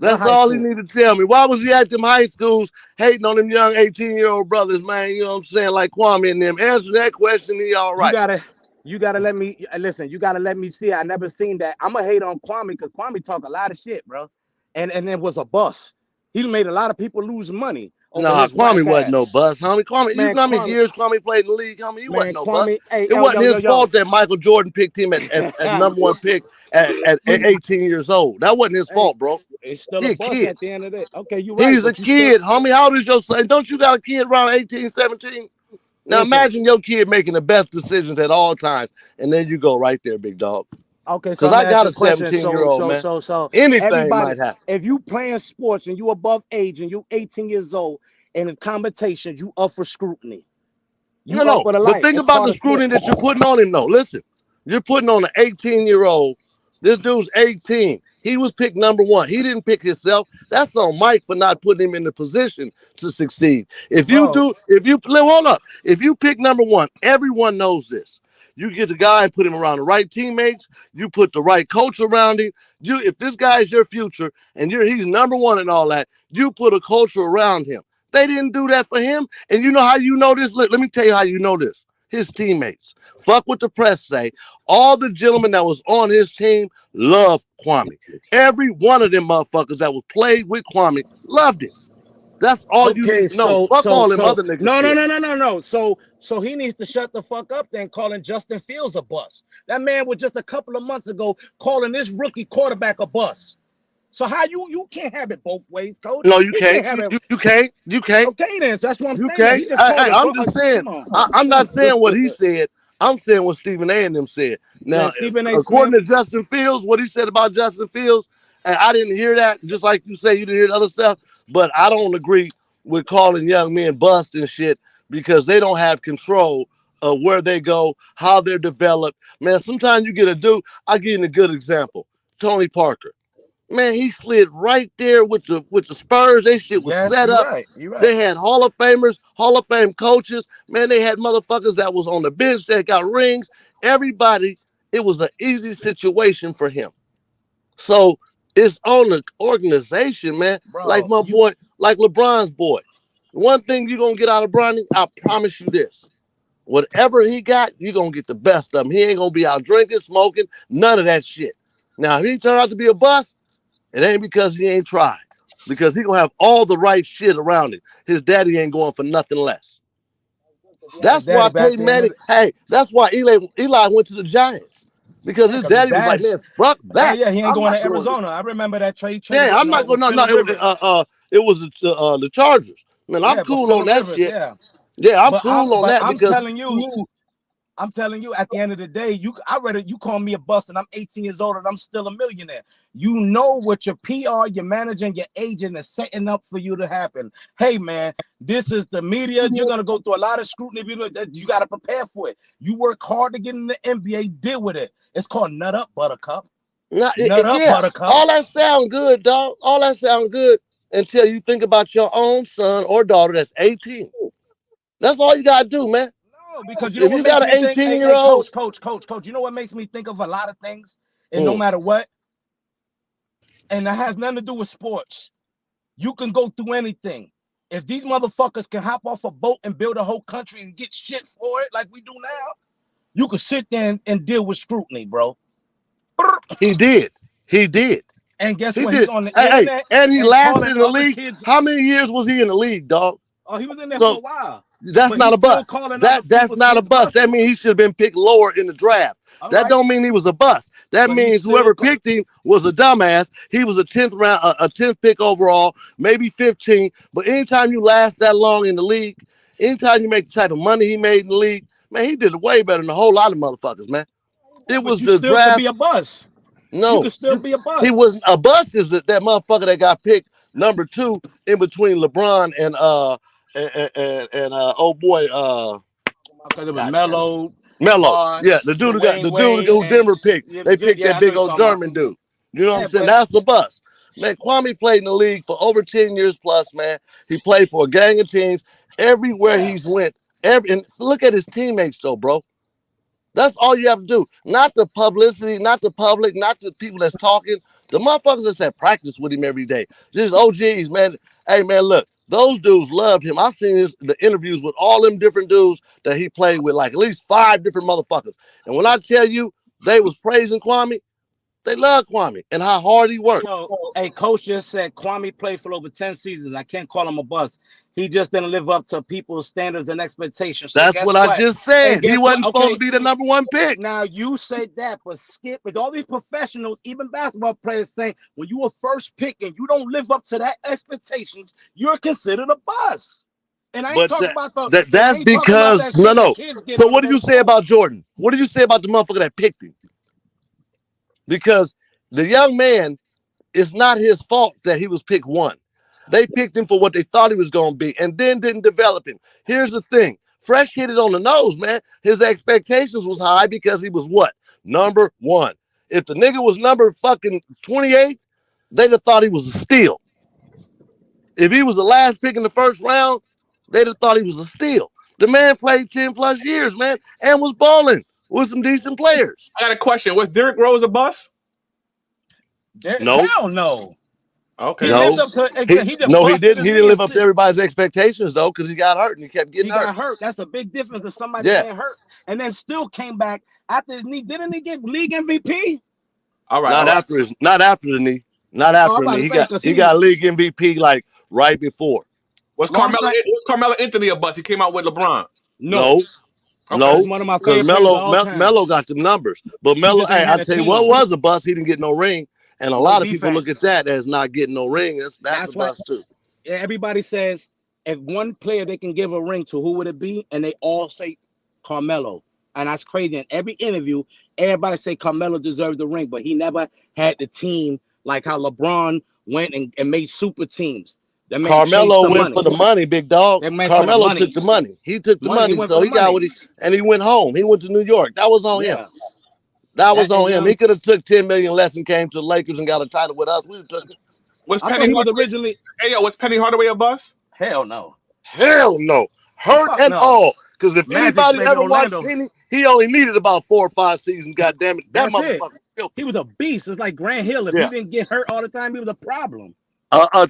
That's all he needed to tell me. Why was he at them high schools hating on them young 18-year-old brothers, man? You know what I'm saying? Like Kwame and them. Answer that question, he all right. You gotta let me listen. You gotta let me see. I never seen that. I'm gonna hate on Kwame because Kwame talk a lot of shit, bro. And it was a bust. He made a lot of people lose money. Nah, Kwame wasn't no bust, homie. Kwame, you know how many years Kwame played in the league, homie? He wasn't no bust. It wasn't his fault that Michael Jordan picked him at number 1 pick at 18 years old. That wasn't his fault, bro. It's still a bust at the end of the day. Okay, you right. He's a kid, homie. How old is your son? Don't you got a kid around 18, 17? Now imagine your kid making the best decisions at all times, and then you go right there, big dog. Okay, so because I got a 17-year-old, man. So anything might happen. If you playing sports and you above age and you 18 years old, and in competitions, you up for scrutiny. No. But think about the scrutiny that you're putting on him, though. Listen, you're putting on an 18-year-old. This dude's 18. He was picked number 1. He didn't pick himself. That's on Mike for not putting him in the position to succeed. Hold up. If you pick number 1, everyone knows this. You get the guy and put him around the right teammates. You put the right coach around him. If this guy is your future and he's number 1 and all that, you put a culture around him. They didn't do that for him. And you know how you know this? Look, let me tell you how you know this. His teammates. Fuck what the press say. All the gentlemen that was on his team loved Kwame. Every one of them motherfuckers that was played with Kwame loved him. That's all you Okay, need to know. Fuck all them other niggas. No. So he needs to shut the fuck up then, calling Justin Fields a bust. That man was just a couple of months ago calling this rookie quarterback a bust. So how you can't have it both ways, coach? No, you He can't. have it. You can't. You can't. Okay, then. So that's what I'm You saying. can't. He just called it I'm just saying. come on. I'm not saying what he said. I'm saying what Stephen A. and them said. Now, Yeah, Stephen A. according Smith. to Justin Fields, what he said about Justin Fields, and I didn't hear that. Just like you say, you didn't hear the other stuff. But I don't agree with calling young men bust and shit because they don't have control of where they go, how they're developed. Man, sometimes you get a dude. I'll give you a good example. Tony Parker. Man, he slid right there with the Spurs. They shit was set up. Right. You're right. They had Hall of Famers, Hall of Fame coaches. Man, they had motherfuckers that was on the bench that got rings. Everybody, it was an easy situation for him. So it's on the organization, man. Bro, like my boy, like LeBron's boy. One thing you're gonna get out of Bronny, I promise you this. Whatever he got, you're gonna get the best of him. He ain't gonna be out drinking, smoking, none of that shit. Now, if he turned out to be a bust, it ain't because he ain't tried. Because he gonna have all the right shit around him. His daddy ain't going for nothing less. That's why Peyton Manning, that's why Eli went to the Giants. Because his daddy was like, man, fuck that. Yeah, he ain't I'm going not to Arizona. I remember that trade. Yeah, I'm not going. No, it was the Chargers. Man, I'm cool on that shit. Yeah, I'm cool on that because I'm telling you, at the end of the day, you call me a bust and I'm 18 years old and I'm still a millionaire. You know what your PR, your manager, and your agent is setting up for you to happen. Hey man, this is the media. You're gonna go through a lot of scrutiny. You gotta prepare for it. You work hard to get in the NBA, deal with it. It's called nut up, buttercup. Buttercup. All that sound good, dog. All that sound good until you think about your own son or daughter that's 18. That's all you gotta do, man. No, because if you got an 18-year-old, coach, you know what makes me think of a lot of things, and no matter what, and that has nothing to do with sports. You can go through anything. If these motherfuckers can hop off a boat and build a whole country and get shit for it like we do now, you could sit there and deal with scrutiny, bro. He did. And guess he what? Did. He's on the internet. And he lasted in the league. Kids. How many years was he in the league, dog? Oh, he was in there for a while. That's not a bust. That's not a bust. That means he should have been picked lower in the draft. That don't mean he was a bust. That means whoever picked him was a dumbass. He was a 10th round, a 10th pick overall, maybe 15. But anytime you last that long in the league, anytime you make the type of money he made in the league, man, he did way better than a whole lot of motherfuckers, man. It was the draft. Could be a bust. No, you could still be a bust. He wasn't a bust. Is that motherfucker that got picked number 2 in between LeBron and oh boy, because it was Melo. Yeah, the dude who Denver picked. They picked that big old German dude. You know what I'm saying? That's the bust. Man, Kwame played in the league for over 10 years plus, man. He played for a gang of teams everywhere he's went. And look at his teammates though, bro. That's all you have to do. Not the publicity, not the public, not the people that's talking. The motherfuckers that said practice with him every day. Just OGs, man. Hey, man, look. Those dudes loved him. I've seen the interviews with all them different dudes that he played with, like at least 5 different motherfuckers. And when I tell you they was praising Kwame, they love Kwame and how hard he worked. Hey, coach just said Kwame played for over 10 seasons. I can't call him a bust. He just didn't live up to people's standards and expectations. So that's what I just said. He wasn't supposed to be the number 1 pick. Now you said that, but Skip, with all these professionals, even basketball players saying when you were first pick and you don't live up to that expectations, you're considered a bust. And I ain't talking about that's because no. So what do you say about Jordan? What do you say about the motherfucker that picked him? Because the young man, it's not his fault that he was picked 1. They picked him for what they thought he was going to be and then didn't develop him. Here's the thing. Fresh hit it on the nose, man. His expectations was high because he was what? Number 1. If the nigga was number fucking 28, they'd have thought he was a steal. If he was the last pick in the first round, they'd have thought he was a steal. The man played 10 plus years, man, and was balling with some decent players. I got a question. Was Derrick Rose a bust? No. Hell no. Okay. He didn't live up to everybody's expectations though, because he got hurt and he kept getting hurt. Got hurt. That's a big difference if somebody getting hurt and then still came back after his knee. Didn't he get league MVP? All right. Not after the knee. Not after the knee. He got league MVP like right before. Was Carmelo Anthony a bust? He came out with LeBron. No. Okay. No, That's one of my because favorite players of all time. Melo got the numbers. But Melo, just ain't hey, had I a tell you team. what was a bust. He didn't get no ring. And a No lot of people defense. look at that as not getting no ring. That's That's a why bust too. everybody says if one player they can give a ring to, who would it be? And they all say Carmelo. And that's crazy. In every interview, everybody say Carmelo deserved the ring, but he never had the team like how LeBron went and made super teams. That man chased Carmelo the went money. for the money, big dog. That man for the Carmelo money. took the money. He took the money, went so for the he got money. what he and he went home. He went to New York. That was on him. Yeah. That was on him. young- He could have took 10 million less and came to the Lakers and got a title with us. We'd have took it. Was I Penny thought he was Hardaway originally. Hey yo, was Penny Hardaway a bust? Hell no. Hell no. Hurt Fuck and no. all. Because if Magic anybody stayed in ever watched Orlando. Penny, he only needed about 4 or 5 seasons. God damn it. That That's it. motherfucker filthy. He was a beast. It's like Grant Hill. If Yeah. he didn't get hurt all the time, he was a problem.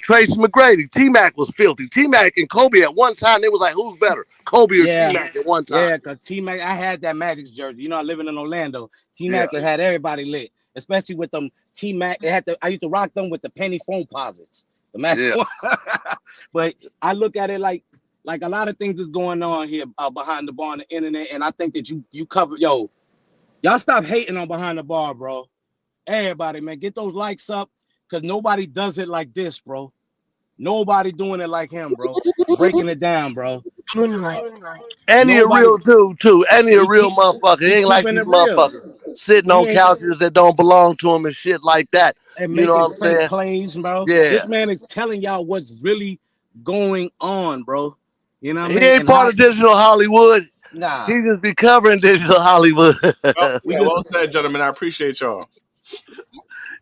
Tracy McGrady, T-Mac was filthy. T-Mac and Kobe at one time, they was like, who's better, Kobe or T-Mac at one time? Yeah, because T-Mac, I had that Magic's jersey. You know, I living in Orlando. T-Mac had everybody lit, especially with them T-Mac. I used to rock them with the penny phone posits. The Mac. Yeah. But I look at it like a lot of things is going on here behind the bar on the internet, and I think that you cover, y'all stop hating on behind the bar, bro. Everybody, man, get those likes up, because nobody does it like this, bro. Nobody doing it like him, bro. Breaking it down, bro. And he a real dude, too. And he a real motherfucker. He ain't like these motherfuckers sitting on couches that don't belong to him and shit like that. And You know what I'm making fake saying? claims, bro. Yeah. This man is telling y'all what's really going on, bro. You know what I He mean? ain't part of digital Hollywood. Nah. He just be covering digital Hollywood. Well said, gentlemen. I appreciate y'all.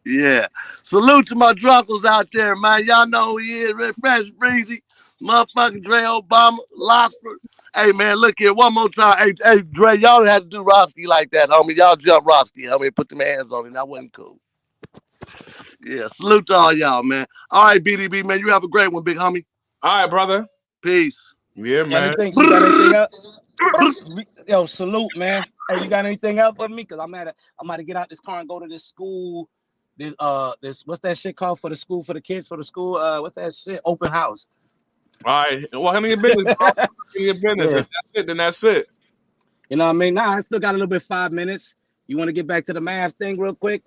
Yeah. Salute to my drunkles out there, man. Y'all know who he is. Red Fresh Breezy, motherfucking Dre Obama, Losper. Hey, man, look here. One more time. Hey, Dre, y'all had to do Roski like that, homie. Y'all jump Roski, homie. Put them hands on him. That wasn't cool. Yeah, salute to all y'all, man. All right, BDB, man. You have a great one, big homie. All right, brother. Peace. Yeah, man. You got anything else? Yo, salute, man. Hey, you got anything else for me? Because I'm about to get out this car and go to this school. This what's that shit called for the school, for the kids, for the school? What's that shit? Open house. All right. Well, handle your business, bro. Handle your business. Yeah. If that's it, then that's it. You know what I mean? Nah, I still got a little bit, 5 minutes. You want to get back to the math thing real quick?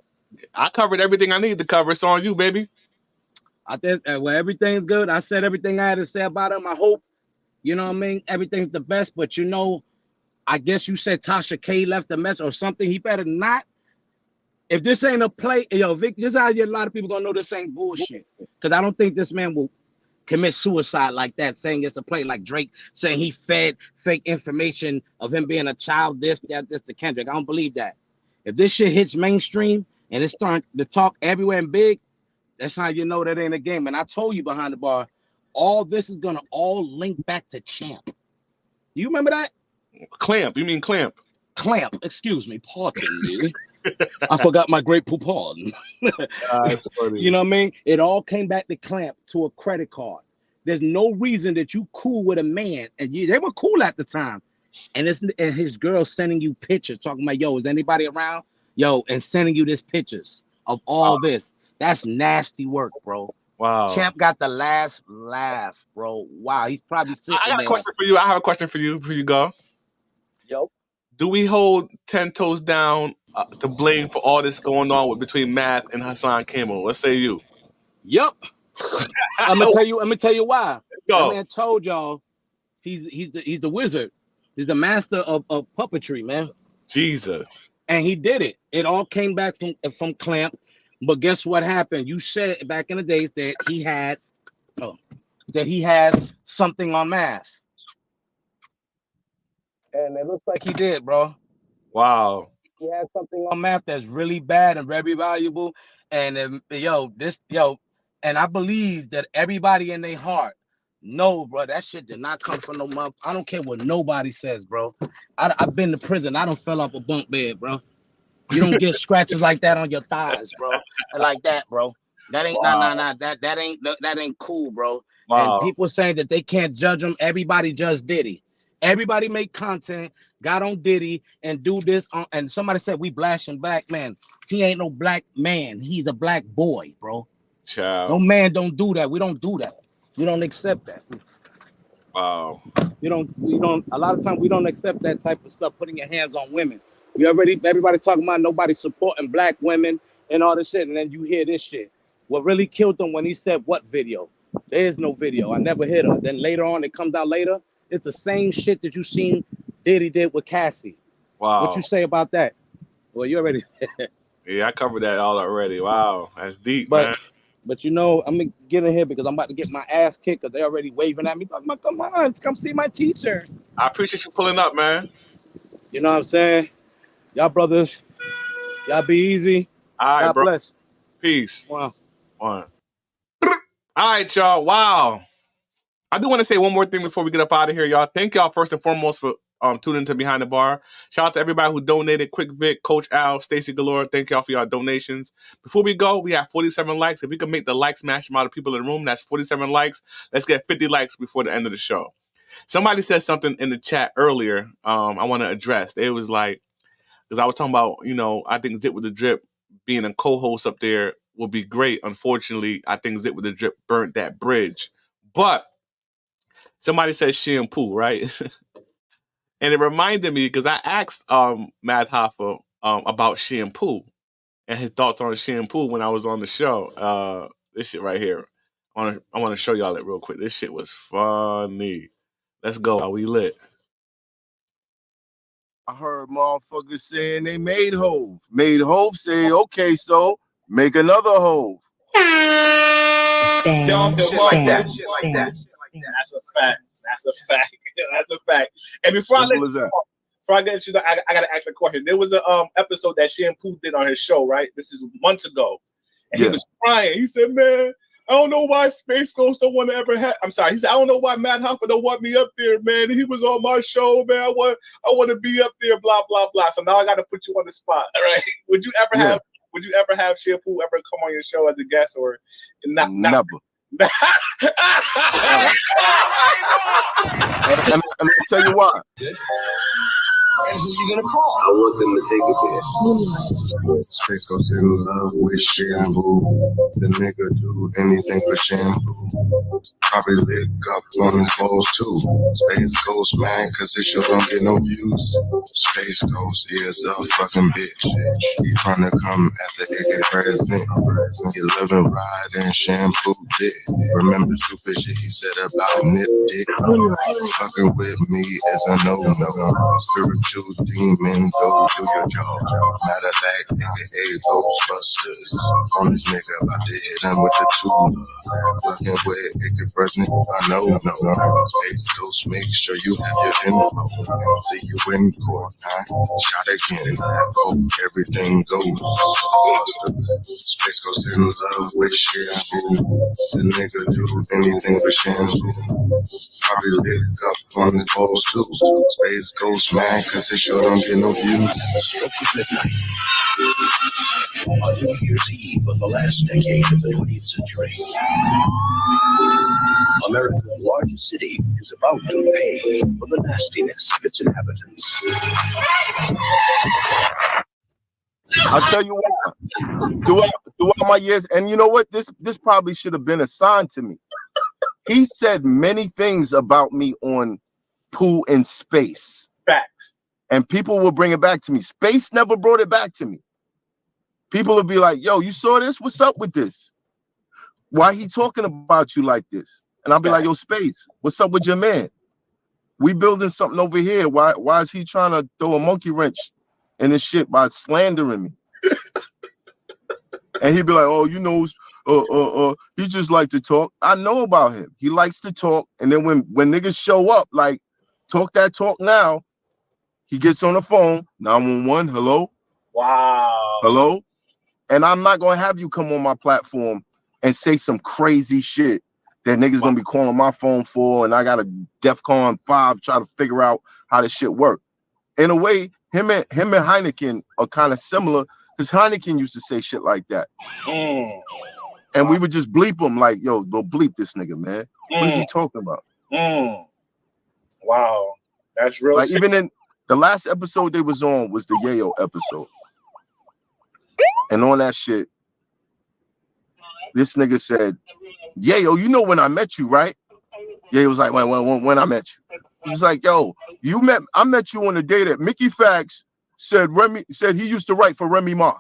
I covered everything I need to cover. It's on you, baby. I think everything's good. I said everything I had to say about him. I hope, you know what I mean, everything's the best. But you know, I guess you said Tasha K left a message or something. He better not. If this ain't a play, yo, Vic, this is how a lot of people gonna know this ain't bullshit. Because I don't think this man will commit suicide like that, saying it's a play, like Drake saying he fed fake information of him being a child, this, to Kendrick. I don't believe that. If this shit hits mainstream and it's starting to talk everywhere and big, that's how you know that ain't a game. And I told you behind the bar, all this is gonna all link back to Champ. You remember that? Clamp. You mean Clamp? Clamp. Excuse me. Pardon me. I forgot my great poupon. That's funny. You know what I mean? It all came back to Clamp, to a credit card. There's no reason that you cool with a man, and they were cool at the time. And his girl sending you pictures, talking about, yo, is anybody around? Yo, and sending you this pictures of all this. That's nasty work, bro. Wow. Champ got the last laugh, bro. Wow, he's probably sitting I got there. a question for you. I have a question for you before you go. Yo. Do we hold 10 toes down to blame for all this going on between Math and Hassan Kimmel? What say you? Yep. I'm gonna tell you why. Go. That man told y'all he's the wizard. He's the master of puppetry, man. Jesus. And he did it. It all came back from Clamp. But guess what happened? You said back in the days that he had something on Math. And it looks like he did, bro. Wow. He had something on Math that's really bad and very valuable. And and I believe that everybody in their heart, no, bro, that shit did not come from no mother. I don't care what nobody says, bro. I've been to prison. I don't fell off a bunk bed, bro. You don't get scratches like that on your thighs, bro. Like that, bro. That ain't that ain't cool, bro. Wow. And people saying that they can't judge him. Everybody judge Diddy. Everybody make content, got on Diddy and do this and somebody said we blashing black man. He ain't no black man. He's a black boy, bro. Child. No man don't do that. We don't do that. We don't accept that. Wow. You don't. A lot of times we don't accept that type of stuff. Putting your hands on women. Everybody talking about nobody supporting black women and all this shit, and then you hear this shit. What really killed him when he said what video? There is no video. I never hit her. Then later on, it comes out later. It's the same shit that you seen Diddy did with Cassie. Wow. What you say about that? Well, you already. Yeah, I covered that all already. Wow, that's deep, But man. But you know, I'm gonna get in here because I'm about to get my ass kicked because they're already waving at me, talking about, come on, come see my teacher. I appreciate you pulling up, man. You know what I'm saying? Y'all brothers, y'all be easy. All right, God bro. bless. Peace. Wow. One. All right, y'all. Wow. I do want to say one more thing before we get up out of here, y'all. Thank y'all first and foremost for tuning into Behind the Bar. Shout out to everybody who donated. Quick Vic, Coach Al, Stacy Galore. Thank y'all for your donations. Before we go, we have 47 likes. If we can make the likes match the amount of people in the room, that's 47 likes. Let's get 50 likes before the end of the show. Somebody said something in the chat earlier I want to address. It was like, because I was talking about, I think Zip with the Drip being a co-host up there would be great. Unfortunately, I think Zip with the Drip burnt that bridge. But somebody said shampoo, right? And it reminded me because I asked Math Hoffa about shampoo and his thoughts on shampoo when I was on the show. This shit right here. I want to show y'all it real quick. This shit was funny. Let's go while we lit. I heard motherfuckers saying they made Hove. Made Hove say, okay, so make another Hove. Shit like that. Shit like that. That's a fact. That's a fact. That's a fact. And before I get you, I gotta ask a question. There was a episode that Shampoo did on his show, right? This is months ago, and he was crying. He said, "Man, I don't know why Space Ghost don't want to ever have." I'm sorry. He said, "I don't know why Matt Hoffa don't want me up there, man. He was on my show, man. I want to be up there, blah blah blah." So now I got to put you on the spot, all right? Would you ever have Shampoo ever come on your show as a guest, or not? Never. And I'll tell you why. And who you gonna call? I want them to take it there. Space Ghost in love with shampoo. The nigga do anything for shampoo. Probably lick up on his balls too. Space Ghost mad cause his show don't get no views. Space Ghost is a fucking bitch. He tryna come after AK president. He love and ride and shampoo dick. Remember stupid shit he said about nip dick. Fucking with me is a no-no. Spiritual demon, go do your job. Matter of fact, aka Ghostbusters. On this nigga about to hit him with the tool. Fucking with AK president, I know. Space Ghost, make sure you have your info. See you in court, shot again. Oh, everything goes. Space Ghost in love with shampoo. The nigga do anything for shampoo. Probably lick up on his balls too. Space Ghost mad cause his show don't get no views. Stroke of midnight. On New Year's Eve of the last decade of the 20th century, America's largest city is about to pay for the nastiness of its inhabitants. I'll tell you what. Throughout my years, and you know what? This probably should have been assigned to me. He said many things about me on Pooh in Space. Facts. And people will bring it back to me. Space never brought it back to me. People will be like, yo, you saw this? What's up with this? Why he talking about you like this? And I'll be like, yo, Space, what's up with your man? We building something over here. Why is he trying to throw a monkey wrench in this shit by slandering me? And he'd be like, oh, you know, he just like to talk. I know about him. He likes to talk. And then when niggas show up, like, talk that talk now, he gets on the phone, 911, hello? Wow. Hello? And I'm not going to have you come on my platform and say some crazy shit that niggas going to be calling my phone for, and I got a DEFCON 5 try to figure out how this shit work. In a way, him and Heineken are kind of similar, because Heineken used to say shit like that. And we would just bleep him like, yo, go bleep this nigga, man. What is he talking about? Wow. That's real. Like, even in the last episode they was on was the Yayo episode. And on that shit, this nigga said, Yayo, you know when I met you, right? Yeah, he was like, when I met you. He was like, yo, I met you on the day that Mickey Fax said he used to write for Remy Ma.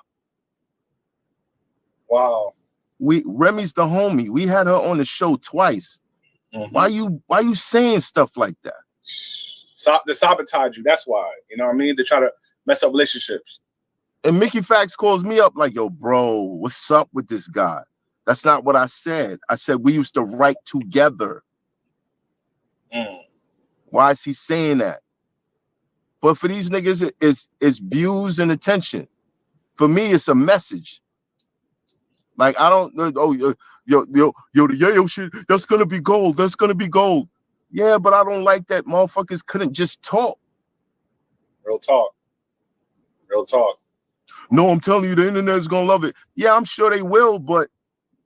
Wow. Remy's the homie. We had her on the show twice. Why you saying stuff like that? To sabotage you. That's why. You know what I mean? To try to mess up relationships. And Mickey Fax calls me up like, yo, bro, what's up with this guy? That's not what I said. I said we used to write together. Why is he saying that? But for these niggas, it's views and attention. For me, it's a message. Like, I don't know. Oh, yo, the yayo shit, that's gonna be gold. That's gonna be gold. Yeah, but I don't like that motherfuckers couldn't just talk. Real talk. Real talk. No, I'm telling you, the internet is gonna love it. Yeah, I'm sure they will, but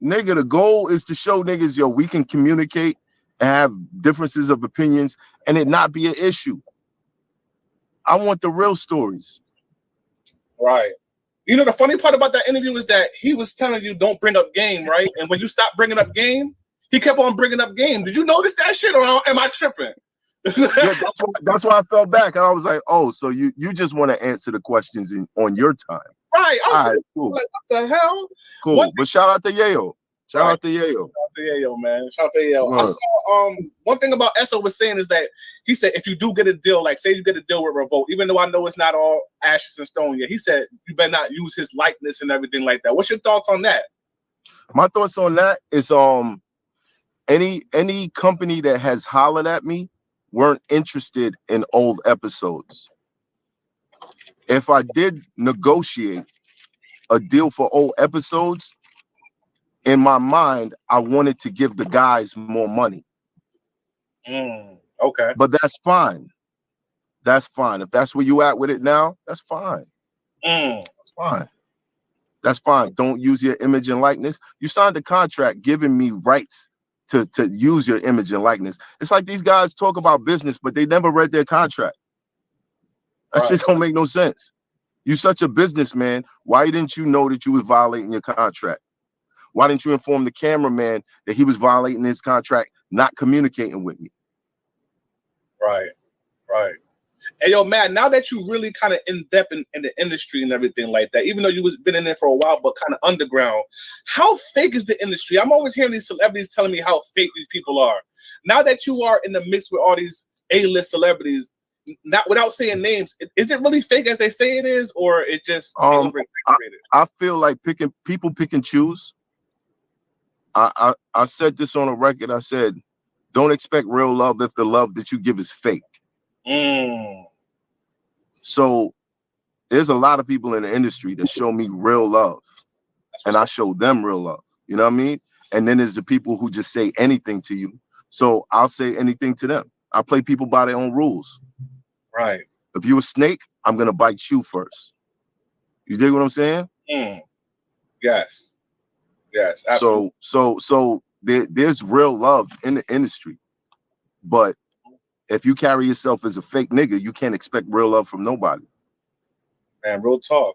nigga, the goal is to show niggas, yo, we can communicate and have differences of opinions and it not be an issue. I want the real stories. Right. You know, the funny part about that interview is that he was telling you don't bring up game, right? And when you stop bringing up game, he kept on bringing up game. Did you notice that shit, or am I tripping? Yeah, that's why I fell back. And I was like, oh, so you just want to answer the questions on your time. Right. I was all right, cool. Like, what the hell? Cool. But shout out to Yayo. Shout out to Yayo. Shout out to Yayo, man. Shout out to Yayo. I saw one thing about Esso was saying is that he said if you do get a deal, like say you get a deal with Revolt, even though I know it's not all ashes and stone yet, he said you better not use his likeness and everything like that. What's your thoughts on that? My thoughts on that is any company that has hollered at me weren't interested in old episodes. If I did negotiate a deal for old episodes, in my mind, I wanted to give the guys more money. Okay. But that's fine. That's fine. If that's where you at with it now, that's fine. That's fine. That's fine. Don't use your image and likeness. You signed a contract giving me rights to use your image and likeness. It's like these guys talk about business, but they never read their contract. That shit don't make no sense. You're such a businessman. Why didn't you know that you was violating your contract? Why didn't you inform the cameraman that he was violating his contract, not communicating with me? Right. Hey, yo, Matt, now that you really kind of in depth in the industry and everything like that, even though you was been in there for a while, but kind of underground, how fake is the industry? I'm always hearing these celebrities telling me how fake these people are. Now that you are in the mix with all these A-list celebrities, not without saying names, is it really fake as they say it is, or it just I feel like people pick and choose. I said this on a record. I said, don't expect real love if the love that you give is fake. So there's a lot of people in the industry that show me real love, and I show them real love. You know what I mean? And then there's the people who just say anything to you. So I'll say anything to them. I play people by their own rules. Right. If you're a snake, I'm gonna bite you first. You dig what I'm saying? Yes. Yes. Absolutely. So there's real love in the industry, but if you carry yourself as a fake nigga, you can't expect real love from nobody. Man, real talk.